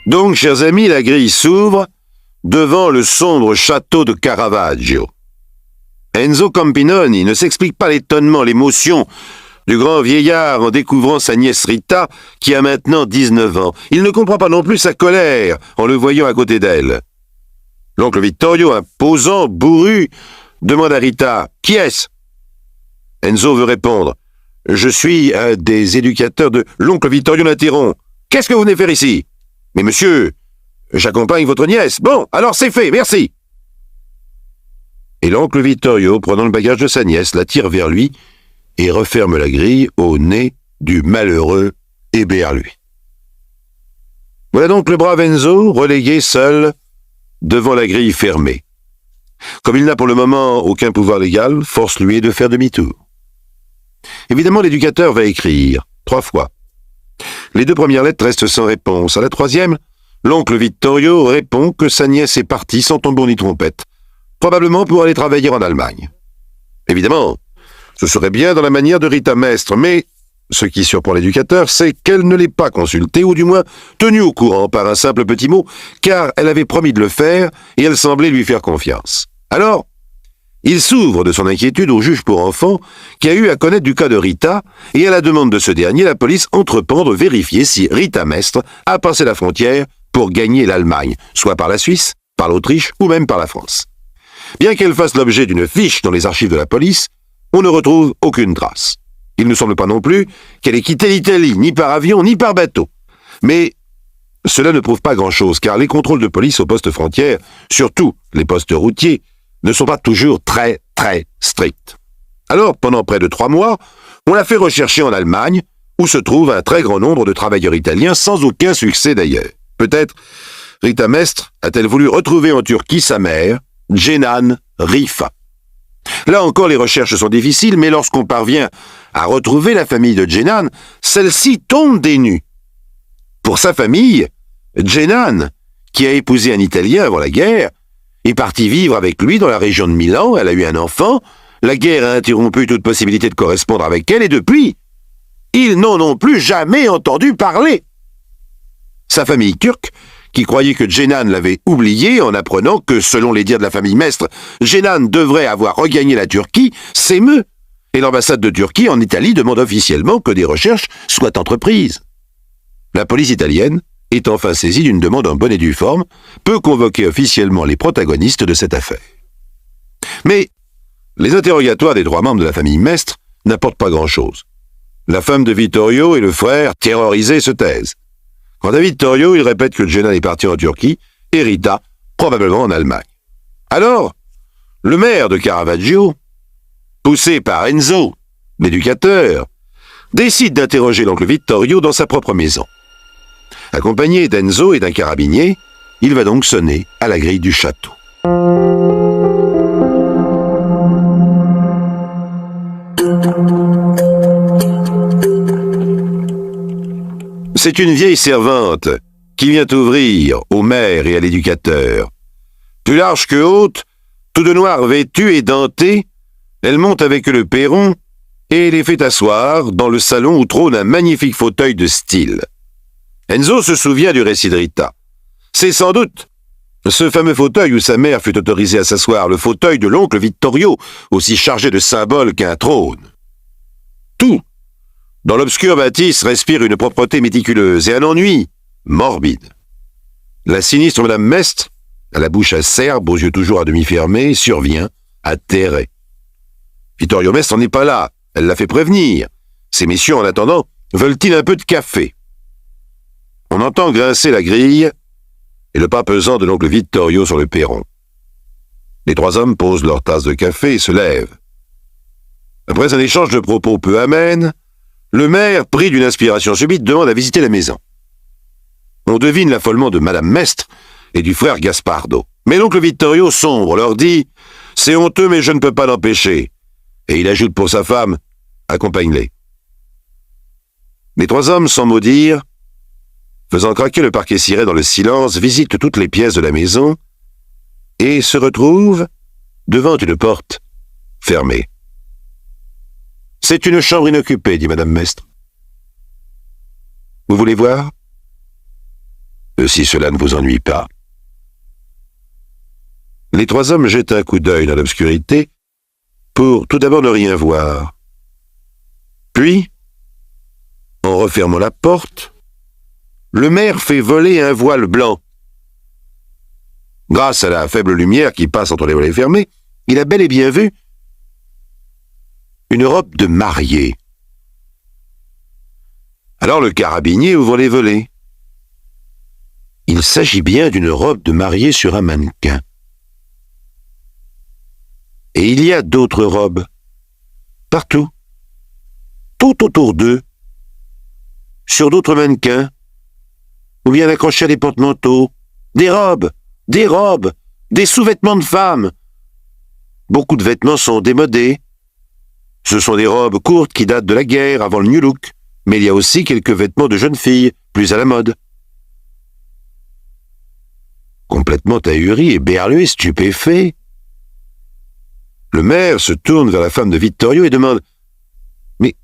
Donc, chers amis, la grille s'ouvre devant le sombre château de Caravaggio. Enzo Campinoni ne s'explique pas l'étonnement, l'émotion du grand vieillard en découvrant sa nièce Rita, qui a maintenant 19 ans. Il ne comprend pas non plus sa colère en le voyant à côté d'elle. L'oncle Vittorio, imposant, bourru, demande à Rita « Qui est-ce » Enzo veut répondre « Je suis un des éducateurs de... » L'oncle Vittorio l'interrompt « Qu'est-ce que vous venez faire ici ?»« Mais monsieur, j'accompagne votre nièce. Bon, alors c'est fait, merci. » Et l'oncle Vittorio, prenant le bagage de sa nièce, la tire vers lui et referme la grille au nez du malheureux éberlué. Voilà donc le brave Enzo, relégué seul devant la grille fermée. Comme il n'a pour le moment aucun pouvoir légal, force lui est de faire demi-tour. Évidemment, l'éducateur va écrire 3 fois. Les 2 premières lettres restent sans réponse. À la 3e, l'oncle Vittorio répond que sa nièce est partie sans tambour ni trompette, probablement pour aller travailler en Allemagne. Évidemment, ce serait bien dans la manière de Rita Mestre, mais ce qui surprend l'éducateur, c'est qu'elle ne l'ait pas consulté, ou du moins tenue au courant par un simple petit mot, car elle avait promis de le faire et elle semblait lui faire confiance. Alors, il s'ouvre de son inquiétude au juge pour enfants qui a eu à connaître du cas de Rita, et à la demande de ce dernier, la police entreprend de vérifier si Rita Mestre a passé la frontière pour gagner l'Allemagne, soit par la Suisse, par l'Autriche ou même par la France. Bien qu'elle fasse l'objet d'une fiche dans les archives de la police, on ne retrouve aucune trace. Il ne semble pas non plus qu'elle ait quitté l'Italie, ni par avion, ni par bateau. Mais cela ne prouve pas grand-chose, car les contrôles de police aux postes frontières, surtout les postes routiers, ne sont pas toujours très, très stricts. Alors, pendant près de 3 mois, on l'a fait rechercher en Allemagne, où se trouve un très grand nombre de travailleurs italiens, sans aucun succès d'ailleurs. Peut-être Rita Mestre a-t-elle voulu retrouver en Turquie sa mère, Cenan Rifa. Là encore, les recherches sont difficiles, mais lorsqu'on parvient à retrouver la famille de Cenan, celle-ci tombe des nues. Pour sa famille, Cenan, qui a épousé un Italien avant la guerre, est partie vivre avec lui dans la région de Milan. Elle a eu un enfant. La guerre a interrompu toute possibilité de correspondre avec elle, et depuis, ils n'en ont plus jamais entendu parler. Sa famille turque, qui croyait que Cenan l'avait oublié en apprenant que, selon les dires de la famille Mestre, Cenan devrait avoir regagné la Turquie, s'émeut, et l'ambassade de Turquie en Italie demande officiellement que des recherches soient entreprises. La police italienne est enfin saisi d'une demande en bonne et due forme, peut convoquer officiellement les protagonistes de cette affaire. Mais les interrogatoires des 3 membres de la famille Mestre n'apportent pas grand-chose. La femme de Vittorio et le frère, terrorisés, se taisent. Quant à Vittorio, il répète que Jenna est partie en Turquie et Rita, probablement en Allemagne. Alors, le maire de Caravaggio, poussé par Enzo, l'éducateur, décide d'interroger l'oncle Vittorio dans sa propre maison. Accompagné d'Enzo et d'un carabinier, il va donc sonner à la grille du château. C'est une vieille servante qui vient ouvrir au maire et à l'éducateur. Plus large que haute, tout de noir vêtue et dentée, elle monte avec le perron et les fait asseoir dans le salon où trône un magnifique fauteuil de style. Enzo se souvient du récit de Rita. C'est sans doute ce fameux fauteuil où sa mère fut autorisée à s'asseoir, le fauteuil de l'oncle Vittorio, aussi chargé de symboles qu'un trône. Tout, dans l'obscure bâtisse, respire une propreté méticuleuse et un ennui morbide. La sinistre Madame Mestre, à la bouche acerbe, aux yeux toujours à demi fermés, survient, atterrée. Vittorio Mestre n'est pas là, elle l'a fait prévenir. Ces messieurs, en attendant, veulent-ils un peu de café? On entend grincer la grille et le pas pesant de l'oncle Vittorio sur le perron. Les 3 hommes posent leur tasse de café et se lèvent. Après un échange de propos peu amènes, le maire, pris d'une inspiration subite, demande à visiter la maison. On devine l'affolement de Madame Mestre et du frère Gaspardo. Mais l'oncle Vittorio, sombre, leur dit « C'est honteux, mais je ne peux pas l'empêcher. » Et il ajoute pour sa femme « Accompagne-les. » Les 3 hommes, sans mot dire, faisant craquer le parquet ciré dans le silence, visitent toutes les pièces de la maison et se retrouvent devant une porte fermée. « C'est une chambre inoccupée, dit Madame Mestre. Vous voulez voir ? Si cela ne vous ennuie pas. » Les 3 hommes jettent un coup d'œil dans l'obscurité pour tout d'abord ne rien voir. Puis, en refermant la porte, le maire fait voler un voile blanc. Grâce à la faible lumière qui passe entre les volets fermés, il a bel et bien vu une robe de mariée. Alors le carabinier ouvre les volets. Il s'agit bien d'une robe de mariée sur un mannequin. Et il y a d'autres robes, partout, tout autour d'eux, sur d'autres mannequins, ou bien accrochés à des porte-manteaux, des robes, des sous-vêtements de femmes. Beaucoup de vêtements sont démodés. Ce sont des robes courtes qui datent de la guerre, avant le New Look, mais il y a aussi quelques vêtements de jeunes filles, plus à la mode. Complètement ahuri et berlué, stupéfait, le maire se tourne vers la femme de Vittorio et demande « Mais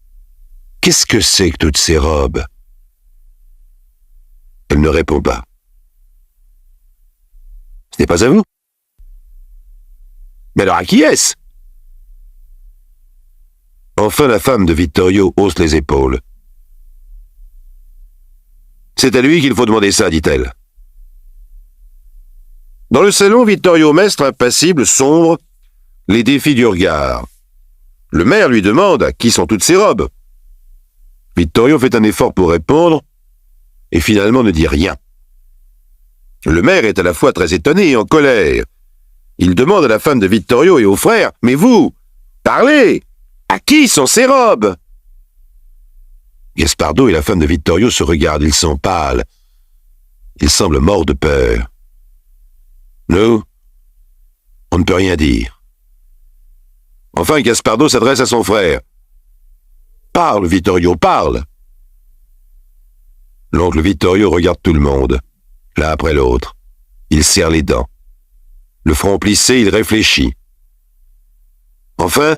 qu'est-ce que c'est que toutes ces robes ?» Elle ne répond pas. « Ce n'est pas à vous ?»« Mais alors à qui est-ce ?» Enfin la femme de Vittorio hausse les épaules. « C'est à lui qu'il faut demander ça, dit-elle. » Dans le salon, Vittorio Mestre, impassible, sombre, les défie du regard. Le maire lui demande à qui sont toutes ces robes. Vittorio fait un effort pour répondre et finalement ne dit rien. Le maire est à la fois très étonné et en colère. Il demande à la femme de Vittorio et au frère « Mais vous, parlez! À qui sont ces robes ?» Gaspardo et la femme de Vittorio se regardent, ils sont pâles. Ils semblent morts de peur. Nous, on ne peut rien dire. Enfin, Gaspardo s'adresse à son frère. « Parle, Vittorio, parle !» L'oncle Vittorio regarde tout le monde, l'un après l'autre. Il serre les dents. Le front plissé, il réfléchit. Enfin,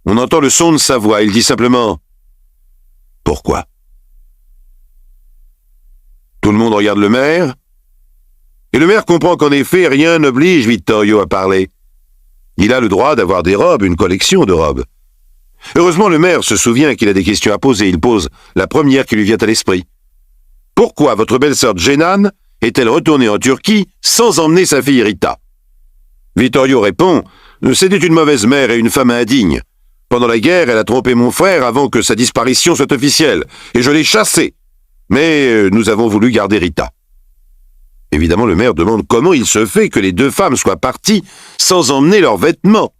on entend le son de sa voix. Il dit simplement « Pourquoi ?» Tout le monde regarde le maire, et le maire comprend qu'en effet, rien n'oblige Vittorio à parler. Il a le droit d'avoir des robes, une collection de robes. Heureusement, le maire se souvient qu'il a des questions à poser. Il pose la première qui lui vient à l'esprit. Pourquoi votre belle-sœur Cenan est-elle retournée en Turquie sans emmener sa fille Rita? Vittorio répond « C'était une mauvaise mère et une femme indigne. Pendant la guerre, elle a trompé mon frère avant que sa disparition soit officielle, et je l'ai chassée. Mais nous avons voulu garder Rita. » Évidemment, le maire demande comment il se fait que les deux femmes soient parties sans emmener leurs vêtements.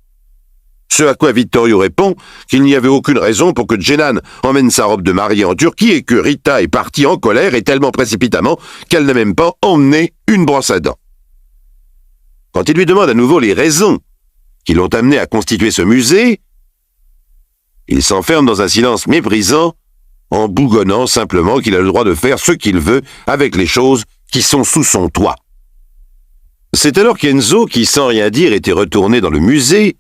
Ce à quoi Vittorio répond qu'il n'y avait aucune raison pour que Cenan emmène sa robe de mariée en Turquie et que Rita est partie en colère et tellement précipitamment qu'elle n'a même pas emmené une brosse à dents. Quand il lui demande à nouveau les raisons qui l'ont amené à constituer ce musée, il s'enferme dans un silence méprisant en bougonnant simplement qu'il a le droit de faire ce qu'il veut avec les choses qui sont sous son toit. C'est alors qu'Enzo, qui sans rien dire était retourné dans le musée,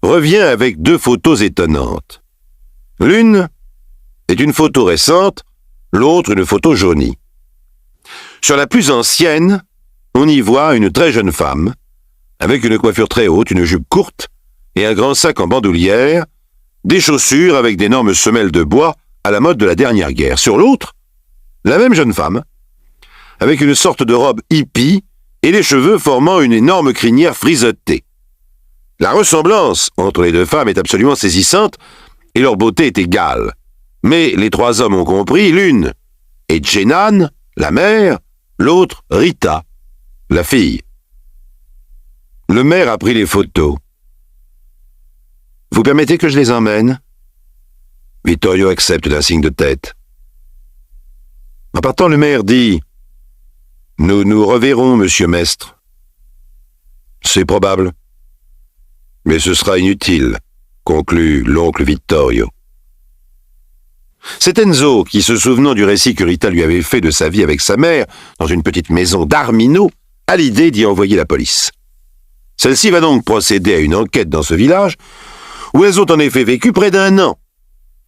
revient avec deux photos étonnantes. L'une est une photo récente, l'autre une photo jaunie. Sur la plus ancienne, on y voit une très jeune femme, avec une coiffure très haute, une jupe courte et un grand sac en bandoulière, des chaussures avec d'énormes semelles de bois à la mode de la dernière guerre. Sur l'autre, la même jeune femme, avec une sorte de robe hippie et les cheveux formant une énorme crinière frisotée. La ressemblance entre les deux femmes est absolument saisissante et leur beauté est égale. Mais les trois hommes ont compris, l'une est Cenan, la mère, l'autre Rita, la fille. Le maire a pris les photos. « Vous permettez que je les emmène ?» Vittorio accepte d'un signe de tête. En partant, le maire dit « Nous nous reverrons, monsieur Mestre. »« C'est probable. Mais ce sera inutile, » conclut l'oncle Vittorio. C'est Enzo qui, se souvenant du récit que Rita lui avait fait de sa vie avec sa mère, dans une petite maison d'Armino, a l'idée d'y envoyer la police. Celle-ci va donc procéder à une enquête dans ce village, où elles ont en effet vécu près d'1 an.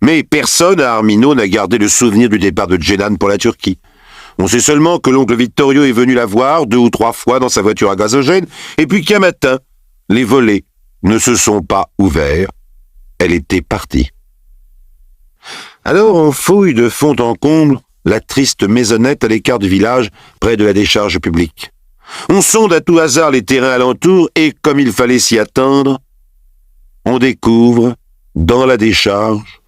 Mais personne à Armino n'a gardé le souvenir du départ de Cenan pour la Turquie. On sait seulement que l'oncle Vittorio est venu la voir 2 ou 3 fois dans sa voiture à gazogène, et puis qu'un matin, les volets ne se sont pas ouverts. Elle était partie. Alors on fouille de fond en comble la triste maisonnette à l'écart du village, près de la décharge publique. On sonde à tout hasard les terrains alentours et, comme il fallait s'y attendre, on découvre, dans la décharge,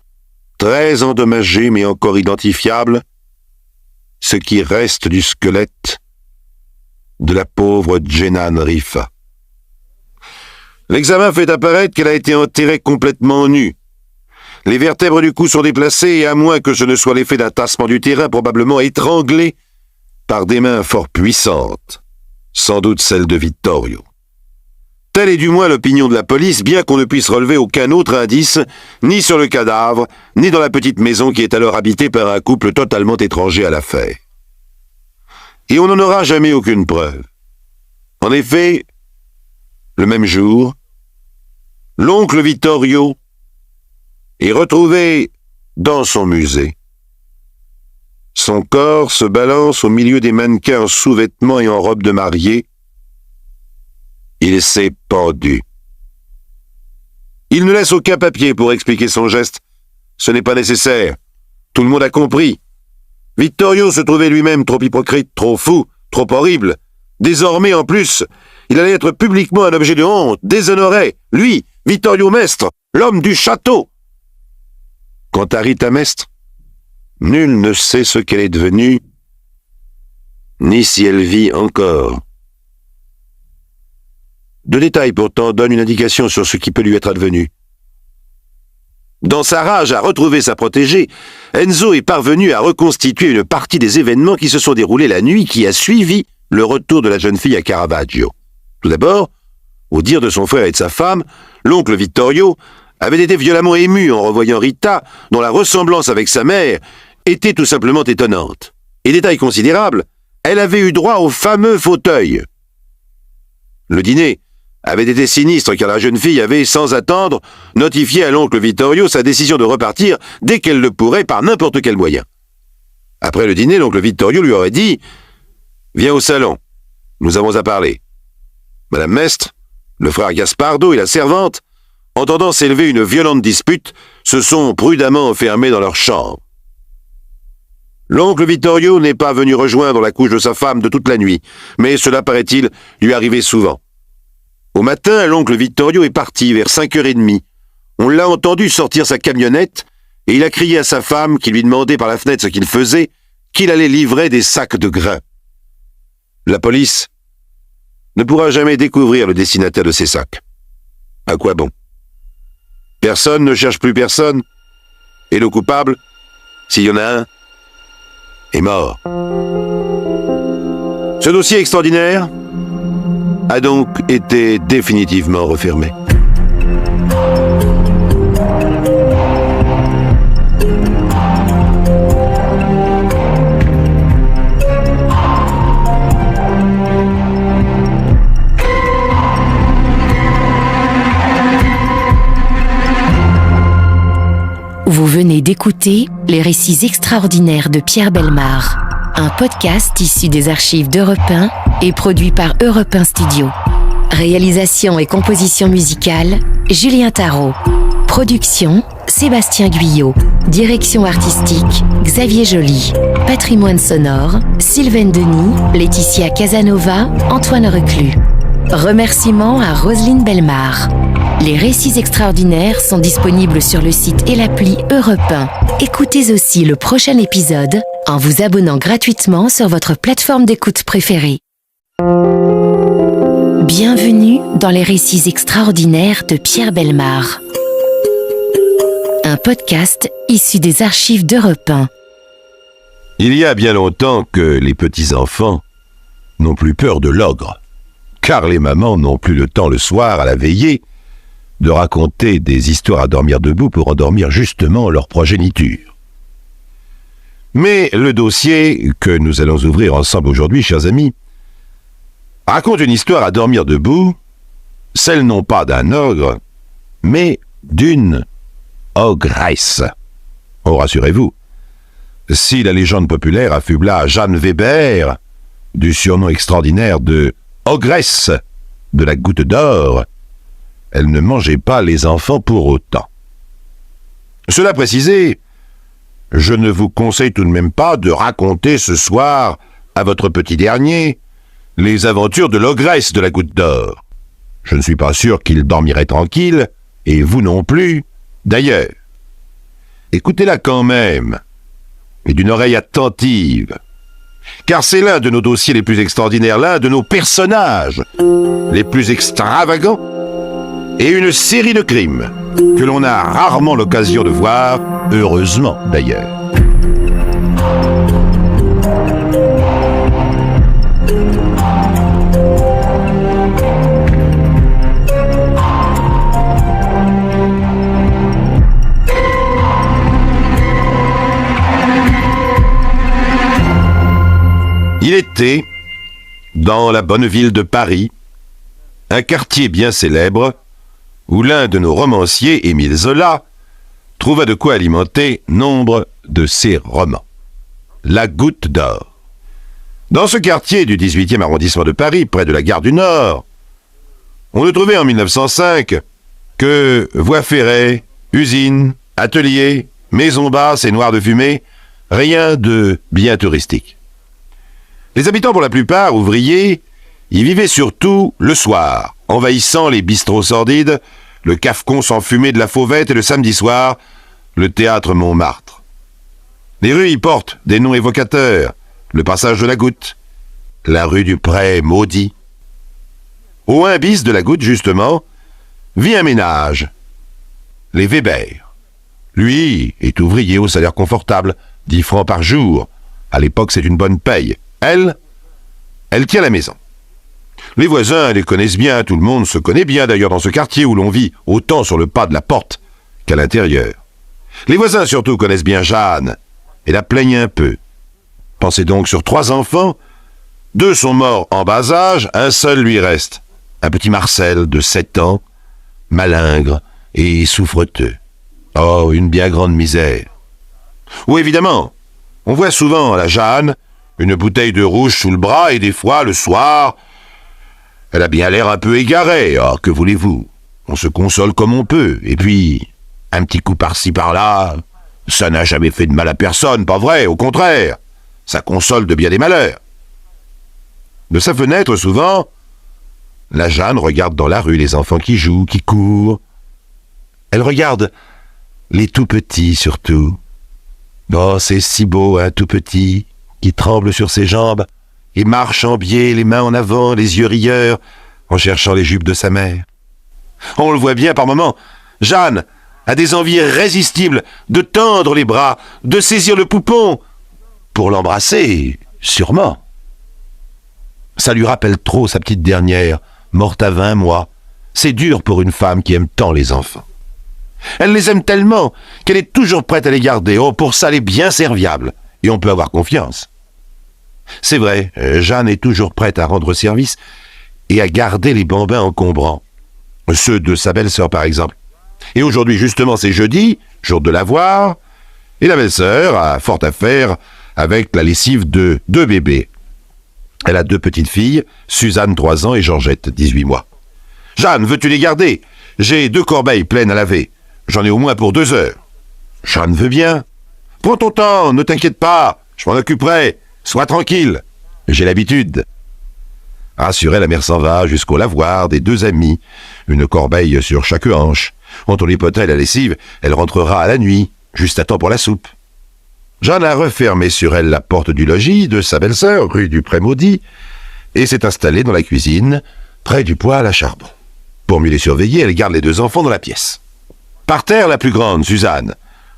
très endommagé mais encore identifiable, ce qui reste du squelette de la pauvre Cenan Rifa. L'examen fait apparaître qu'elle a été enterrée complètement nue. Les vertèbres du cou sont déplacées et, à moins que ce ne soit l'effet d'un tassement du terrain, probablement étranglée par des mains fort puissantes, sans doute celles de Vittorio. Telle est du moins l'opinion de la police, bien qu'on ne puisse relever aucun autre indice, ni sur le cadavre, ni dans la petite maison qui est alors habitée par un couple totalement étranger à l'affaire. Et on n'en aura jamais aucune preuve. En effet, le même jour, l'oncle Vittorio est retrouvé dans son musée. Son corps se balance au milieu des mannequins en sous-vêtements et en robe de mariée. Il s'est pendu. Il ne laisse aucun papier pour expliquer son geste. Ce n'est pas nécessaire. Tout le monde a compris. Vittorio se trouvait lui-même trop hypocrite, trop fou, trop horrible. Désormais, en plus, il allait être publiquement un objet de honte, déshonoré. Lui, Vittorio Mestre, l'homme du château. Quant à Rita Mestre, nul ne sait ce qu'elle est devenue, ni si elle vit encore. 2 détails pourtant donnent une indication sur ce qui peut lui être advenu. Dans sa rage à retrouver sa protégée, Enzo est parvenu à reconstituer une partie des événements qui se sont déroulés la nuit qui a suivi le retour de la jeune fille à Caravaggio. Tout d'abord, au dire de son frère et de sa femme, l'oncle Vittorio avait été violemment ému en revoyant Rita, dont la ressemblance avec sa mère était tout simplement étonnante. Et détail considérable, elle avait eu droit au fameux fauteuil. Le dîner avait été sinistre car la jeune fille avait, sans attendre, notifié à l'oncle Vittorio sa décision de repartir dès qu'elle le pourrait par n'importe quel moyen. Après le dîner, l'oncle Vittorio lui aurait dit « Viens au salon, nous avons à parler. » Madame Mestre, le frère Gaspardo et la servante, entendant s'élever une violente dispute, se sont prudemment enfermés dans leur chambre. L'oncle Vittorio n'est pas venu rejoindre la couche de sa femme de toute la nuit, mais cela, paraît-il, lui arrivait souvent. Au matin, l'oncle Vittorio est parti vers 5h30. On l'a entendu sortir sa camionnette et il a crié à sa femme, qui lui demandait par la fenêtre ce qu'il faisait, qu'il allait livrer des sacs de grains. La police ne pourra jamais découvrir le destinataire de ces sacs. À quoi bon? Personne ne cherche plus personne, et le coupable, s'il y en a un, est mort. Ce dossier extraordinaire a donc été définitivement refermé. Vous venez d'écouter Les récits extraordinaires de Pierre Bellemare, un podcast issu des archives d'Europe 1 et produit par Europe 1 Studio. Réalisation et composition musicale, Julien Tarot. Production, Sébastien Guyot. Direction artistique, Xavier Joly. Patrimoine sonore, Sylvaine Denis, Laetitia Casanova, Antoine Reclus. Remerciements à Roselyne Bellemare. Les récits extraordinaires sont disponibles sur le site et l'appli Europe 1. Écoutez aussi le prochain épisode en vous abonnant gratuitement sur votre plateforme d'écoute préférée. Bienvenue dans les récits extraordinaires de Pierre Bellemare. Un podcast issu des archives d'Europe 1. Il y a bien longtemps que les petits-enfants n'ont plus peur de l'ogre, car les mamans n'ont plus le temps le soir à la veillée de raconter des histoires à dormir debout pour endormir justement leur progéniture. Mais le dossier que nous allons ouvrir ensemble aujourd'hui, chers amis, raconte une histoire à dormir debout, celle non pas d'un ogre, mais d'une ogresse. Oh, rassurez-vous, si la légende populaire affubla Jeanne Weber du surnom extraordinaire de ogresse de la Goutte d'Or, elle ne mangeait pas les enfants pour autant. Cela précisé, je ne vous conseille tout de même pas de raconter ce soir à votre petit dernier les aventures de l'ogresse de la Goutte d'Or. Je ne suis pas sûr qu'il dormirait tranquille, et vous non plus, d'ailleurs. Écoutez-la quand même, et d'une oreille attentive, car c'est l'un de nos dossiers les plus extraordinaires, l'un de nos personnages les plus extravagants, et une série de crimes que l'on a rarement l'occasion de voir, heureusement d'ailleurs. Il était, dans la bonne ville de Paris, un quartier bien célèbre, où l'un de nos romanciers, Émile Zola, trouva de quoi alimenter nombre de ses romans. La Goutte d'Or. Dans ce quartier du 18e arrondissement de Paris, près de la gare du Nord, on ne trouvait en 1905 que voies ferrées, usines, ateliers, maisons basses et noires de fumée, rien de bien touristique. Les habitants, pour la plupart ouvriers, y vivaient surtout le soir, envahissant les bistrots sordides, le cafecon sans fumée de la Fauvette et le samedi soir, le théâtre Montmartre. Les rues y portent des noms évocateurs, le passage de la Goutte, la rue du Pré maudit. Au 1 bis de la Goutte, justement, vit un ménage, les Weber. Lui est ouvrier au salaire confortable, 10 francs par jour. À l'époque, c'est une bonne paye. Elle tient la maison. Les voisins les connaissent bien, tout le monde se connaît bien d'ailleurs dans ce quartier où l'on vit, autant sur le pas de la porte qu'à l'intérieur. Les voisins surtout connaissent bien Jeanne et la plaignent un peu. Pensez donc, sur 3 enfants, 2 sont morts en bas âge, un seul lui reste. Un petit Marcel de 7 ans, malingre et souffreteux. Oh, une bien grande misère. Ou évidemment, on voit souvent la Jeanne, une bouteille de rouge sous le bras et des fois, le soir, elle a bien l'air un peu égarée. Oh, que voulez-vous? On se console comme on peut. Et puis, un petit coup par-ci par-là, Ça n'a jamais fait de mal à personne, pas vrai, au contraire. Ça console de bien des malheurs. De sa fenêtre, souvent, la Jeanne regarde dans la rue les enfants qui jouent, qui courent. Elle regarde les tout petits surtout. Oh, c'est si beau, un tout petit, qui tremble sur ses jambes et marche en biais, les mains en avant, les yeux rieurs, en cherchant les jupes de sa mère. On le voit bien par moments. Jeanne a des envies irrésistibles de tendre les bras, de saisir le poupon, pour l'embrasser, sûrement. Ça lui rappelle trop sa petite dernière, morte à 20 mois. C'est dur pour une femme qui aime tant les enfants. Elle les aime tellement qu'elle est toujours prête à les garder. Oh, pour ça, elle est bien serviable. Et on peut avoir confiance. C'est vrai, Jeanne est toujours prête à rendre service et à garder les bambins encombrants. Ceux de sa belle-sœur, par exemple. Et aujourd'hui, justement, c'est jeudi, jour de lavoir, et la belle-sœur a fort à faire avec la lessive de 2 bébés. Elle a 2 petites filles, Suzanne, 3 ans, et Georgette, 18 mois. « Jeanne, veux-tu les garder? J'ai 2 corbeilles pleines à laver. J'en ai au moins pour 2 heures. » Jeanne veut bien. « Prends ton temps, ne t'inquiète pas, je m'en occuperai. Sois tranquille, j'ai l'habitude. » Rassurée, la mère s'en va jusqu'au lavoir des 2 amis, une corbeille sur chaque hanche. Entre les potins et la lessive, elle rentrera à la nuit, juste à temps pour la soupe. Jeanne a refermé sur elle la porte du logis de sa belle-sœur, rue du Pré-Maudit, et s'est installée dans la cuisine, près du poêle à charbon. Pour mieux les surveiller, elle garde les 2 enfants dans la pièce. Par terre, la plus grande, Suzanne,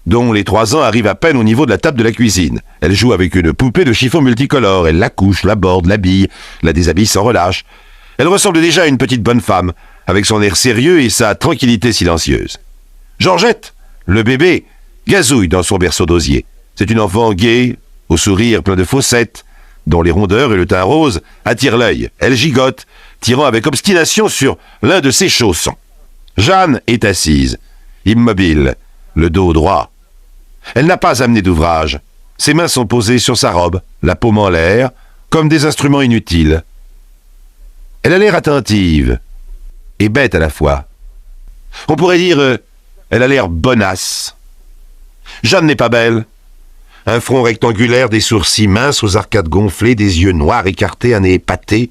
dont les 3 ans arrivent à peine au niveau de la table de la cuisine. Elle joue avec une poupée de chiffon multicolore. Elle la couche, la borde, l'habille, la déshabille sans relâche. Elle ressemble déjà à une petite bonne femme, avec son air sérieux et sa tranquillité silencieuse. Georgette, le bébé, gazouille dans son berceau d'osier. C'est une enfant gaie, au sourire plein de fossettes, dont les rondeurs et le teint rose attirent l'œil. Elle gigote, tirant avec obstination sur l'un de ses chaussons. Jeanne est assise, immobile, le dos droit. Elle n'a pas amené d'ouvrage. Ses mains sont posées sur sa robe, la paume en l'air, comme des instruments inutiles. Elle a l'air attentive et bête à la fois. On pourrait dire, elle a l'air bonasse. Jeanne n'est pas belle. Un front rectangulaire, des sourcils minces aux arcades gonflées, des yeux noirs écartés, un nez épaté,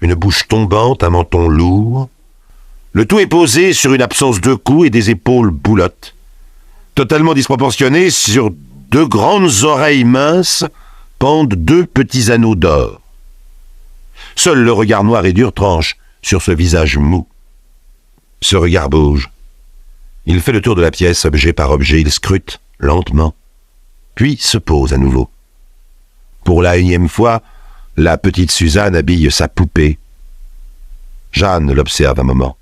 une bouche tombante, un menton lourd. Le tout est posé sur une absence de cou et des épaules boulottes. Totalement disproportionnées, sur 2 grandes oreilles minces pendent 2 petits anneaux d'or. Seul le regard noir et dur tranche sur ce visage mou. Ce regard bouge. Il fait le tour de la pièce, objet par objet, il scrute lentement, puis se pose à nouveau. Pour la 1e fois, la petite Suzanne habille sa poupée. Jeanne l'observe un moment.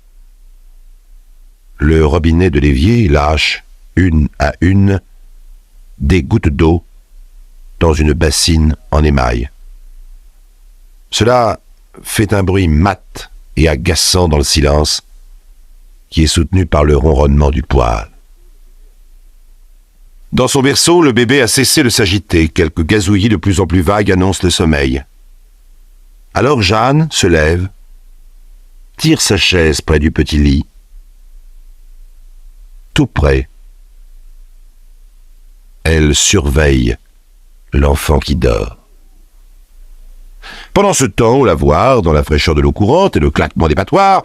Le robinet de l'évier lâche, une à une, des gouttes d'eau dans une bassine en émail. Cela fait un bruit mat et agaçant dans le silence, qui est soutenu par le ronronnement du poêle. Dans son berceau, le bébé a cessé de s'agiter. Quelques gazouillis de plus en plus vagues annoncent le sommeil. Alors Jeanne se lève, tire sa chaise près du petit lit, tout près. Elle surveille l'enfant qui dort. Pendant ce temps, au lavoir, dans la fraîcheur de l'eau courante et le claquement des battoirs,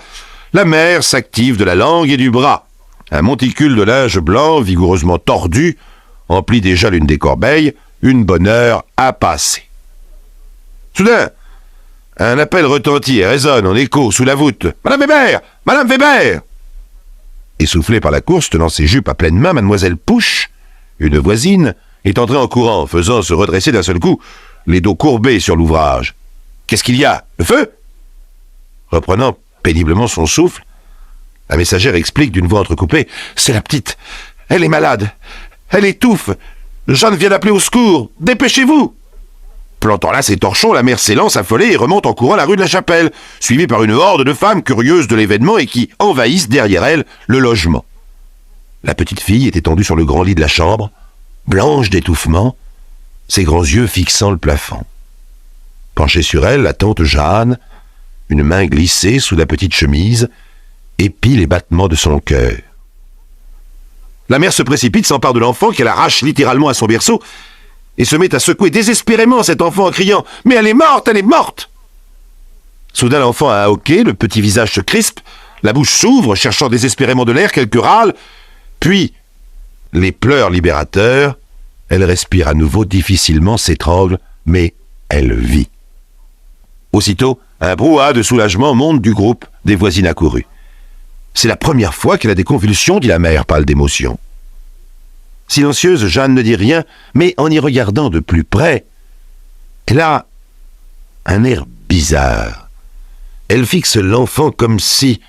la mère s'active de la langue et du bras. Un monticule de linge blanc, vigoureusement tordu, emplit déjà l'une des corbeilles, une bonne heure à passer. Soudain, un appel retentit et résonne en écho sous la voûte. « Madame Weber! Madame Weber !» Essoufflée par la course, tenant ses jupes à pleine main, mademoiselle Pouche, une voisine, est entrée en courant, faisant se redresser d'un seul coup les dos courbés sur l'ouvrage. « Qu'est-ce qu'il y a? Le feu ?» Reprenant péniblement son souffle, la messagère explique d'une voix entrecoupée. « C'est la petite. Elle est malade. Elle étouffe. Jeanne vient d'appeler au secours. Dépêchez-vous !» Plantant là ses torchons, la mère s'élance affolée et remonte en courant la rue de la Chapelle, suivie par une horde de femmes curieuses de l'événement et qui envahissent derrière elle le logement. La petite fille est étendue sur le grand lit de la chambre, blanche d'étouffement, ses grands yeux fixant le plafond. Penchée sur elle, la tante Jeanne, une main glissée sous la petite chemise, épie les battements de son cœur. La mère se précipite, s'empare de l'enfant, qu'elle arrache littéralement à son berceau, et se met à secouer désespérément cet enfant en criant « Mais elle est morte, elle est morte !» Soudain, l'enfant a un hoquet, le petit visage se crispe, la bouche s'ouvre, cherchant désespérément de l'air, quelques râles, puis, les pleurs libérateurs, elle respire à nouveau difficilement, s'étrangle, mais elle vit. Aussitôt, un brouhaha de soulagement monte du groupe des voisines accourues. C'est la première fois qu'elle a des convulsions, dit la mère, pâle d'émotion. Silencieuse, Jeanne ne dit rien, mais en y regardant de plus près, elle a un air bizarre. Elle fixe l'enfant comme si...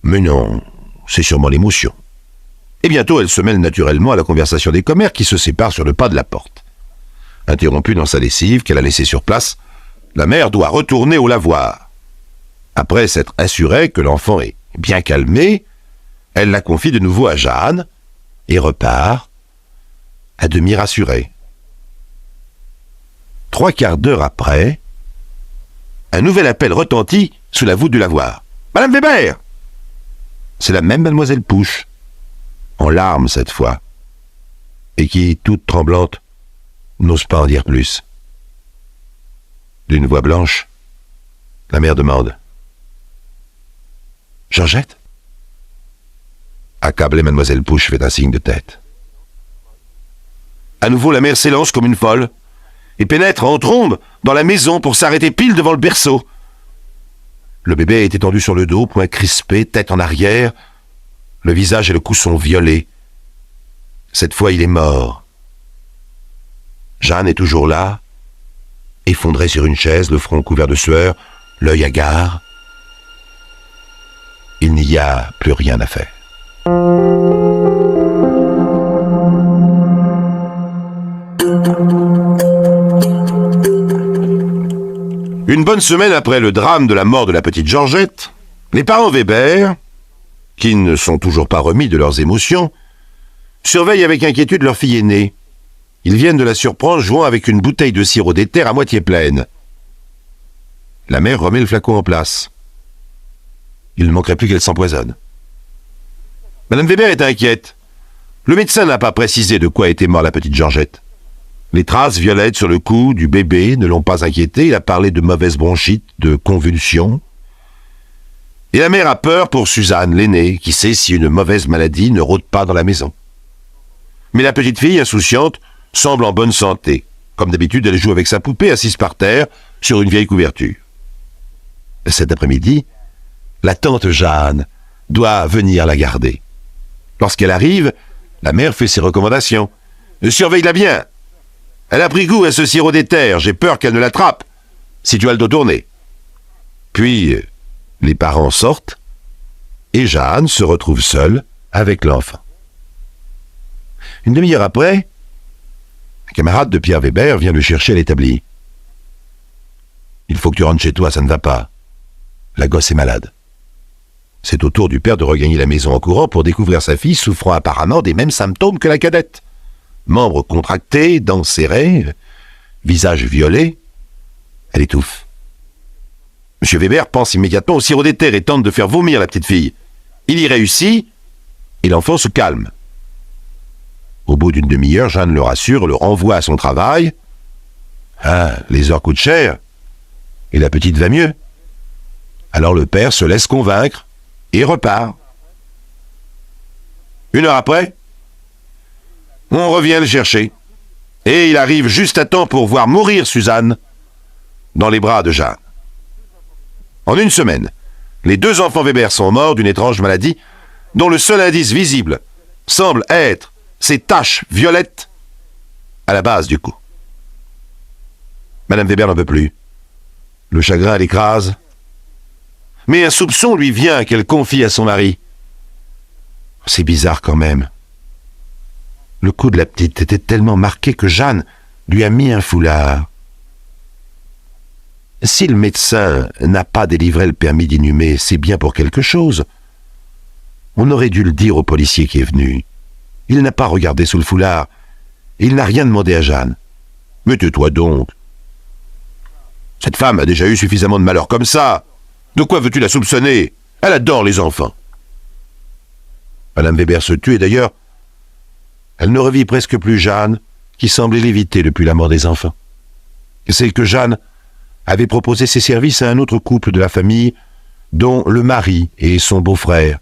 Mais non, c'est sûrement l'émotion. Et bientôt, elle se mêle naturellement à la conversation des commères qui se séparent sur le pas de la porte. Interrompue dans sa lessive qu'elle a laissée sur place, la mère doit retourner au lavoir. Après s'être assurée que l'enfant est bien calmé, elle la confie de nouveau à Jeanne et repart, à demi rassurée. 3/4 d'heure après, un nouvel appel retentit sous la voûte du lavoir. « Madame Weber !» C'est la même mademoiselle Pouche, en larmes cette fois, et qui, toute tremblante, n'ose pas en dire plus. D'une voix blanche, la mère demande « Georgette ?» Accablée, mademoiselle Pouche fait un signe de tête. À nouveau, la mère s'élance comme une folle et pénètre en trombe dans la maison pour s'arrêter pile devant le berceau. Le bébé est étendu sur le dos, poings crispés, tête en arrière, le visage et le cou sont violets. Cette fois, il est mort. Jeanne est toujours là, effondrée sur une chaise, le front couvert de sueur, l'œil hagard. Il n'y a plus rien à faire. Une bonne semaine après le drame de la mort de la petite Georgette, les parents Weber, qui ne sont toujours pas remis de leurs émotions, surveillent avec inquiétude leur fille aînée. Ils viennent de la surprendre jouant avec une bouteille de sirop d'éther à moitié pleine. La mère remet le flacon en place. Il ne manquerait plus qu'elle s'empoisonne. Madame Weber est inquiète. Le médecin n'a pas précisé de quoi était morte la petite Georgette. Les traces violettes sur le cou du bébé ne l'ont pas inquiété. Il a parlé de mauvaise bronchite, de convulsions. Et la mère a peur pour Suzanne, l'aînée, qui sait si une mauvaise maladie ne rôde pas dans la maison. Mais la petite fille, insouciante, semble en bonne santé. Comme d'habitude, elle joue avec sa poupée assise par terre sur une vieille couverture. Cet après-midi, la tante Jeanne doit venir la garder. Lorsqu'elle arrive, la mère fait ses recommandations. « Surveille-la bien. Elle a pris goût à ce sirop d'éther. J'ai peur qu'elle ne l'attrape, si tu as le dos tourné. » Puis, les parents sortent et Jeanne se retrouve seule avec l'enfant. Une demi-heure après, un camarade de Pierre Weber vient le chercher à l'établi. « Il faut que tu rentres chez toi, ça ne va pas. La gosse est malade. » C'est au tour du père de regagner la maison en courant pour découvrir sa fille souffrant apparemment des mêmes symptômes que la cadette. Membres contractés, dents serrées, visage violet. Elle étouffe. M. Weber pense immédiatement au sirop d'éther et tente de faire vomir la petite fille. Il y réussit et l'enfant se calme. Au bout d'une demi-heure, Jeanne le rassure, le renvoie à son travail. Ah, les heures coûtent cher et la petite va mieux. Alors le père se laisse convaincre et repart. Une heure après, on revient le chercher. Et il arrive juste à temps pour voir mourir Suzanne dans les bras de Jeanne. En une semaine, les 2 enfants Weber sont morts d'une étrange maladie dont le seul indice visible semble être ces taches violettes à la base du cou. Madame Weber n'en peut plus. Le chagrin l'écrase. Mais un soupçon lui vient qu'elle confie à son mari. C'est bizarre quand même. Le cou de la petite était tellement marqué que Jeanne lui a mis un foulard. Si le médecin n'a pas délivré le permis d'inhumer, c'est bien pour quelque chose. On aurait dû le dire au policier qui est venu. Il n'a pas regardé sous le foulard. Et il n'a rien demandé à Jeanne. Mais tais-toi donc. Cette femme a déjà eu suffisamment de malheur comme ça. De quoi veux-tu la soupçonner? Elle adore les enfants. Madame Weber se tue et d'ailleurs, elle ne revit presque plus Jeanne, qui semblait l'éviter depuis la mort des enfants. C'est que Jeanne avait proposé ses services à un autre couple de la famille, dont le mari et son beau-frère,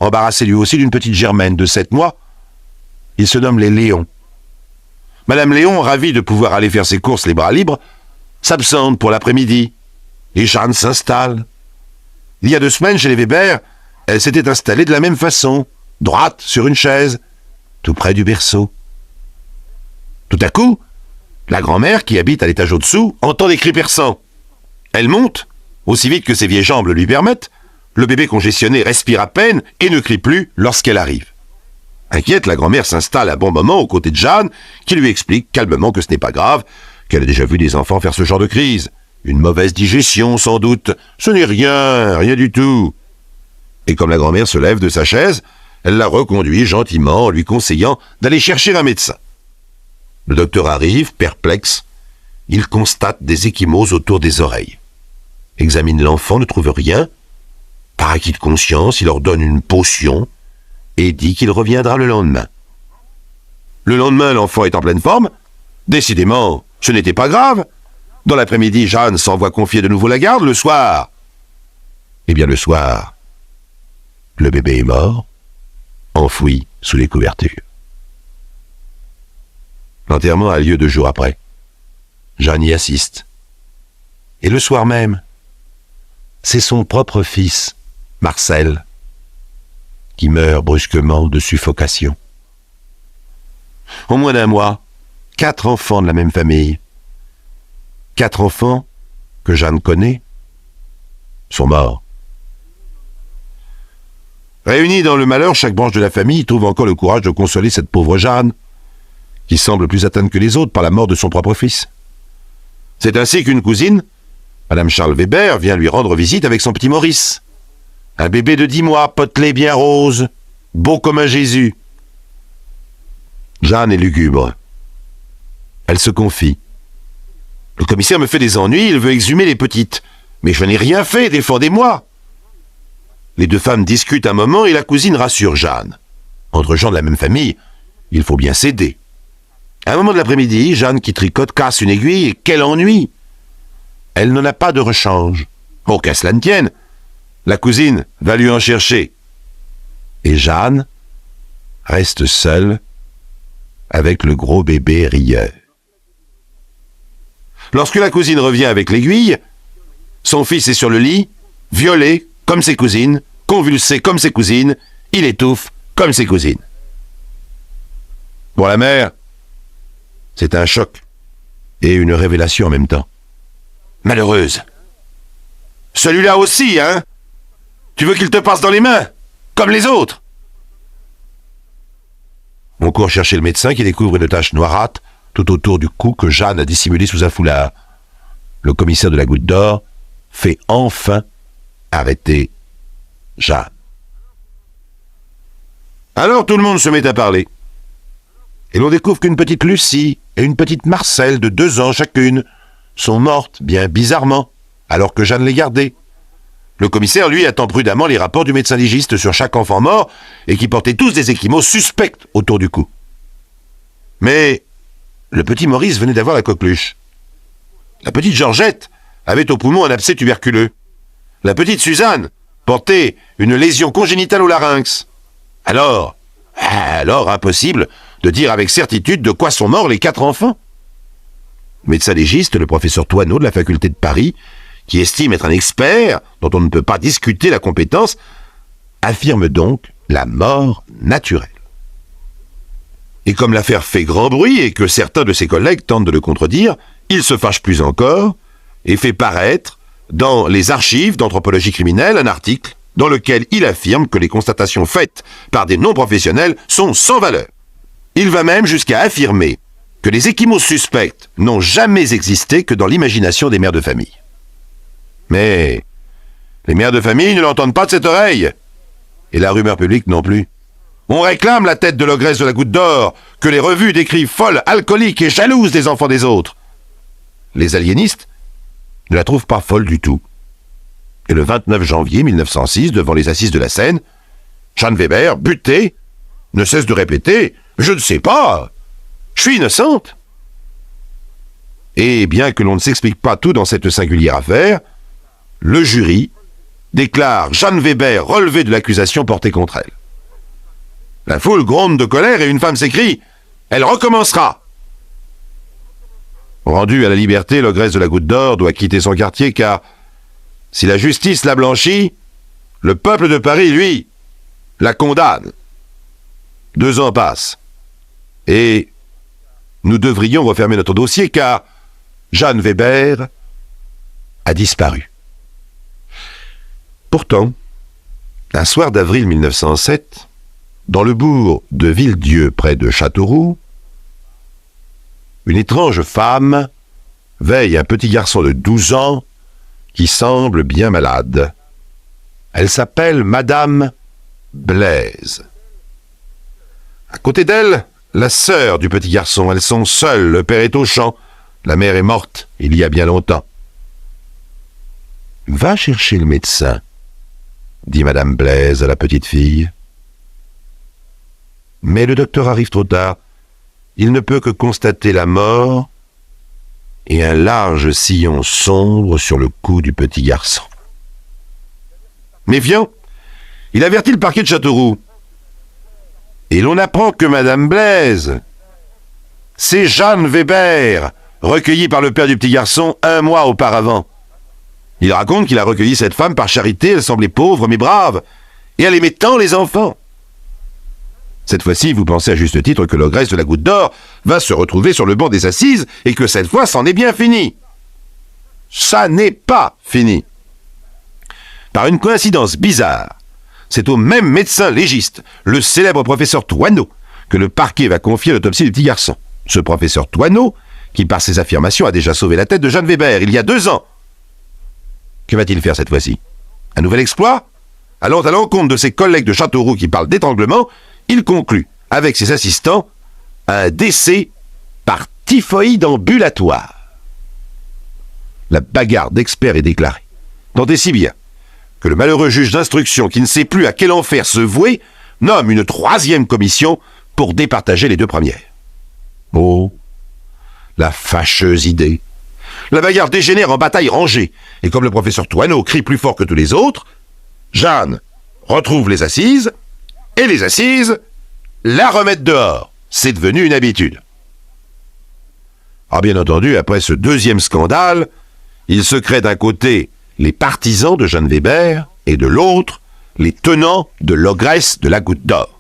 embarrassé lui aussi d'une petite Germaine de 7 mois. Ils se nomment les Léons. Madame Léon, ravie de pouvoir aller faire ses courses les bras libres, s'absente pour l'après-midi, et Jeanne s'installe. Il y a 2 semaines, chez les Weber, elle s'était installée de la même façon, droite sur une chaise, tout près du berceau. Tout à coup, la grand-mère, qui habite à l'étage au-dessous, entend des cris perçants. Elle monte, aussi vite que ses vieilles jambes le lui permettent. Le bébé congestionné respire à peine et ne crie plus lorsqu'elle arrive. Inquiète, la grand-mère s'installe à bon moment aux côtés de Jeanne, qui lui explique calmement que ce n'est pas grave, qu'elle a déjà vu des enfants faire ce genre de crise. Une mauvaise digestion, sans doute. Ce n'est rien du tout. Et comme la grand-mère se lève de sa chaise, elle la reconduit gentiment en lui conseillant d'aller chercher un médecin. Le docteur arrive, perplexe. Il constate des ecchymoses autour des oreilles. Examine l'enfant, ne trouve rien. Par acquis de conscience, il ordonne une potion et dit qu'il reviendra le lendemain. Le lendemain, l'enfant est en pleine forme. Décidément, ce n'était pas grave. Dans l'après-midi, Jeanne s'envoie confier de nouveau la garde. Le soir, le soir, le bébé est mort, enfoui sous les couvertures. L'enterrement a lieu 2 jours après. Jeanne y assiste. Et le soir même, c'est son propre fils, Marcel, qui meurt brusquement de suffocation. En moins d'1 mois, 4 enfants de la même famille, 4 enfants que Jeanne connaît, sont morts. Réunis dans le malheur, chaque branche de la famille trouve encore le courage de consoler cette pauvre Jeanne, qui semble plus atteinte que les autres par la mort de son propre fils. C'est ainsi qu'une cousine, Madame Charles Weber, vient lui rendre visite avec son petit Maurice. Un bébé de 10 mois, potelé bien rose, beau comme un Jésus. Jeanne est lugubre. Elle se confie. Le commissaire me fait des ennuis, il veut exhumer les petites. Mais je n'ai rien fait, défendez-moi. Les 2 femmes discutent un moment et la cousine rassure Jeanne. Entre gens de la même famille, il faut bien s'aider. À un moment de l'après-midi, Jeanne qui tricote casse une aiguille et quel ennui! Elle n'en a pas de rechange. Oh, qu'à cela ne tienne, la cousine va lui en chercher. Et Jeanne reste seule avec le gros bébé rieur. Lorsque la cousine revient avec l'aiguille, son fils est sur le lit, violé comme ses cousines, convulsé comme ses cousines, il étouffe comme ses cousines. Pour la mère, c'est un choc et une révélation en même temps. Malheureuse. Celui-là aussi, hein? Tu veux qu'il te passe dans les mains, comme les autres? On court chercher le médecin qui découvre une tache noirâtre tout autour du cou que Jeanne a dissimulé sous un foulard. Le commissaire de la Goutte d'Or fait enfin arrêter Jeanne. Alors tout le monde se met à parler. Et l'on découvre qu'une petite Lucie et une petite Marcel de 2 ans chacune sont mortes, bien bizarrement, alors que Jeanne les gardait. Le commissaire, lui, attend prudemment les rapports du médecin légiste sur chaque enfant mort et qui portaient tous des ecchymoses suspectes autour du cou. Mais le petit Maurice venait d'avoir la coqueluche. La petite Georgette avait au poumon un abcès tuberculeux. La petite Suzanne portait une lésion congénitale au larynx. Alors, impossible de dire avec certitude de quoi sont morts les 4 enfants. Le médecin légiste, le professeur Thoineau de la faculté de Paris, qui estime être un expert dont on ne peut pas discuter la compétence, affirme donc la mort naturelle. Et comme l'affaire fait grand bruit et que certains de ses collègues tentent de le contredire, il se fâche plus encore et fait paraître dans les archives d'anthropologie criminelle un article dans lequel il affirme que les constatations faites par des non-professionnels sont sans valeur. Il va même jusqu'à affirmer que les ecchymoses suspectes n'ont jamais existé que dans l'imagination des mères de famille. Mais les mères de famille ne l'entendent pas de cette oreille, et la rumeur publique non plus. On réclame la tête de l'ogresse de la Goutte d'Or, que les revues décrivent folle, alcoolique et jalouse des enfants des autres. Les aliénistes ne la trouvent pas folle du tout. Et le 29 janvier 1906, devant les assises de la Seine, Jeanne Weber, butée, ne cesse de répéter Je ne sais pas. Je suis innocente. Et bien que l'on ne s'explique pas tout dans cette singulière affaire, le jury déclare Jeanne Weber relevée de l'accusation portée contre elle. La foule gronde de colère et une femme s'écrie « Elle recommencera !» Rendue à la liberté, l'ogresse de la Goutte d'Or doit quitter son quartier car, si la justice la blanchit, le peuple de Paris, lui, la condamne. 2 ans passent. Et nous devrions refermer notre dossier car Jeanne Weber a disparu. Pourtant, un soir d'avril 1907, dans le bourg de Villedieu près de Châteauroux, une étrange femme veille un petit garçon de 12 ans qui semble bien malade. Elle s'appelle Madame Blaise. À côté d'elle, la sœur du petit garçon. Elles sont seules, le père est au champ, la mère est morte il y a bien longtemps. « Va chercher le médecin », dit Madame Blaise à la petite fille. Mais le docteur arrive trop tard. Il ne peut que constater la mort et un large sillon sombre sur le cou du petit garçon. Méfiant, il avertit le parquet de Châteauroux. Et l'on apprend que Madame Blaise, c'est Jeanne Weber, recueillie par le père du petit garçon 1 mois auparavant. Il raconte qu'il a recueilli cette femme par charité, elle semblait pauvre mais brave, et elle aimait tant les enfants. Cette fois-ci, vous pensez à juste titre que l'ogresse de la Goutte d'Or va se retrouver sur le banc des assises et que cette fois, c'en est bien fini. Ça n'est pas fini. Par une coïncidence bizarre, c'est au même médecin légiste, le célèbre professeur Thoineau, que le parquet va confier l'autopsie du petit garçon. Ce professeur Thoineau, qui par ses affirmations a déjà sauvé la tête de Jeanne Weber il y a 2 ans. Que va-t-il faire cette fois-ci? Un nouvel exploit? Allant à l'encontre de ses collègues de Châteauroux qui parlent d'étranglement, il conclut, avec ses assistants, un décès par typhoïde ambulatoire. La bagarre d'experts est déclarée. Tant et si bien que le malheureux juge d'instruction, qui ne sait plus à quel enfer se vouer, nomme une 3e commission pour départager les 2 premières. Oh, la fâcheuse idée. La bagarre dégénère en bataille rangée, et comme le professeur Thoineau crie plus fort que tous les autres, Jeanne retrouve les assises, et les assises la remettent dehors. C'est devenu une habitude. Ah, bien entendu, après ce 2e scandale, il se crée d'un côté les partisans de Jeanne Weber et de l'autre les tenants de l'ogresse de la Goutte d'Or.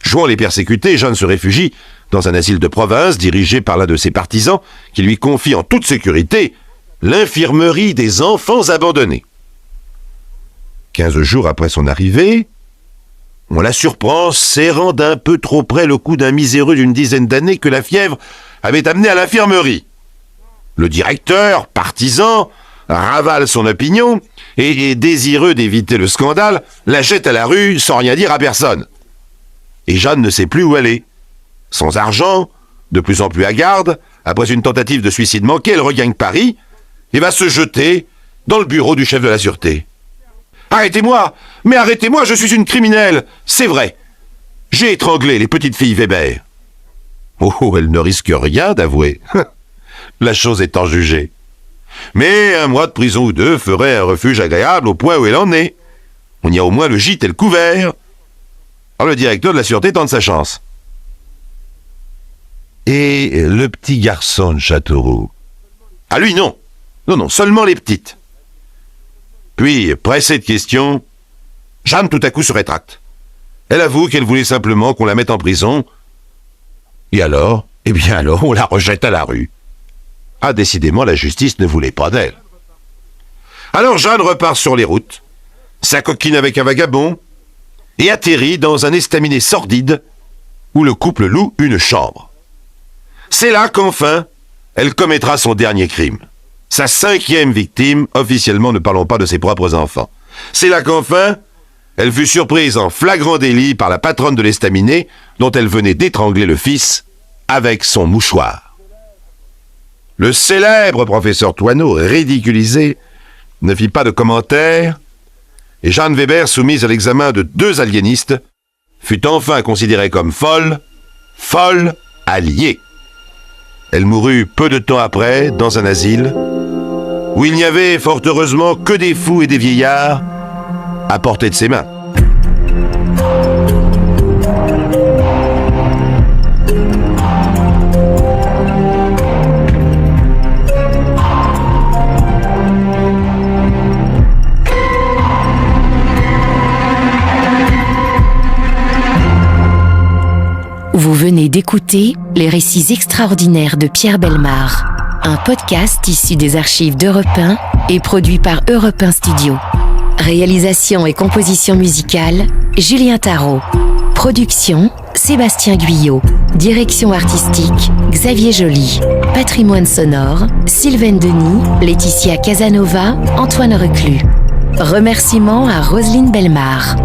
Jouant les persécutés, Jeanne se réfugie dans un asile de province dirigé par l'un de ses partisans qui lui confie en toute sécurité l'infirmerie des enfants abandonnés. 15 jours après son arrivée, on la surprend serrant d'un peu trop près le cou d'un miséreux d'une dizaine d'années que la fièvre avait amené à l'infirmerie. Le directeur, partisan, ravale son opinion et, désireux d'éviter le scandale, la jette à la rue sans rien dire à personne. Et Jeanne ne sait plus où aller. Sans argent, de plus en plus hagarde, après une tentative de suicide manquée, elle regagne Paris et va se jeter dans le bureau du chef de la sûreté. « Arrêtez-moi! Mais arrêtez-moi, je suis une criminelle! C'est vrai! J'ai étranglé les petites filles Weber. » Oh, elle ne risque rien d'avouer. La chose étant jugée. Mais 1 mois de prison ou 2 ferait un refuge agréable au point où elle en est. On y a au moins le gîte et le couvert. Alors le directeur de la sûreté tente sa chance. Et le petit garçon de Châteauroux? Ah lui, non. Non, seulement les petites. Puis, pressée de questions, Jeanne tout à coup se rétracte. Elle avoue qu'elle voulait simplement qu'on la mette en prison. Et alors? Eh bien alors, on la rejette à la rue. Ah, décidément, la justice ne voulait pas d'elle. Alors Jeanne repart sur les routes, s'acoquine avec un vagabond, et atterrit dans un estaminet sordide où le couple loue une chambre. C'est là qu'enfin, elle commettra son dernier crime. Sa 5e victime, officiellement ne parlons pas de ses propres enfants. C'est là qu'enfin, elle fut surprise en flagrant délit par la patronne de l'estaminet dont elle venait d'étrangler le fils avec son mouchoir. Le célèbre professeur Thoineau, ridiculisé, ne fit pas de commentaires et Jeanne Weber, soumise à l'examen de 2 aliénistes, fut enfin considérée comme folle folle alliée. Elle mourut peu de temps après dans un asile où il n'y avait fort heureusement que des fous et des vieillards à portée de ses mains. Vous venez d'écouter Les récits extraordinaires de Pierre Bellemare, un podcast issu des archives d'Europe 1 et produit par Europe 1 Studio. Réalisation et composition musicale, Julien Tarot. Production, Sébastien Guyot. Direction artistique, Xavier Joly. Patrimoine sonore, Sylvaine Denis, Laetitia Casanova, Antoine Reclus. Remerciements à Roselyne Bellemare.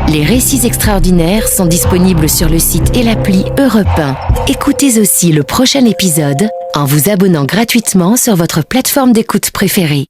Les récits extraordinaires sont disponibles sur le site et l'appli Europe 1. Écoutez aussi le prochain épisode en vous abonnant gratuitement sur votre plateforme d'écoute préférée.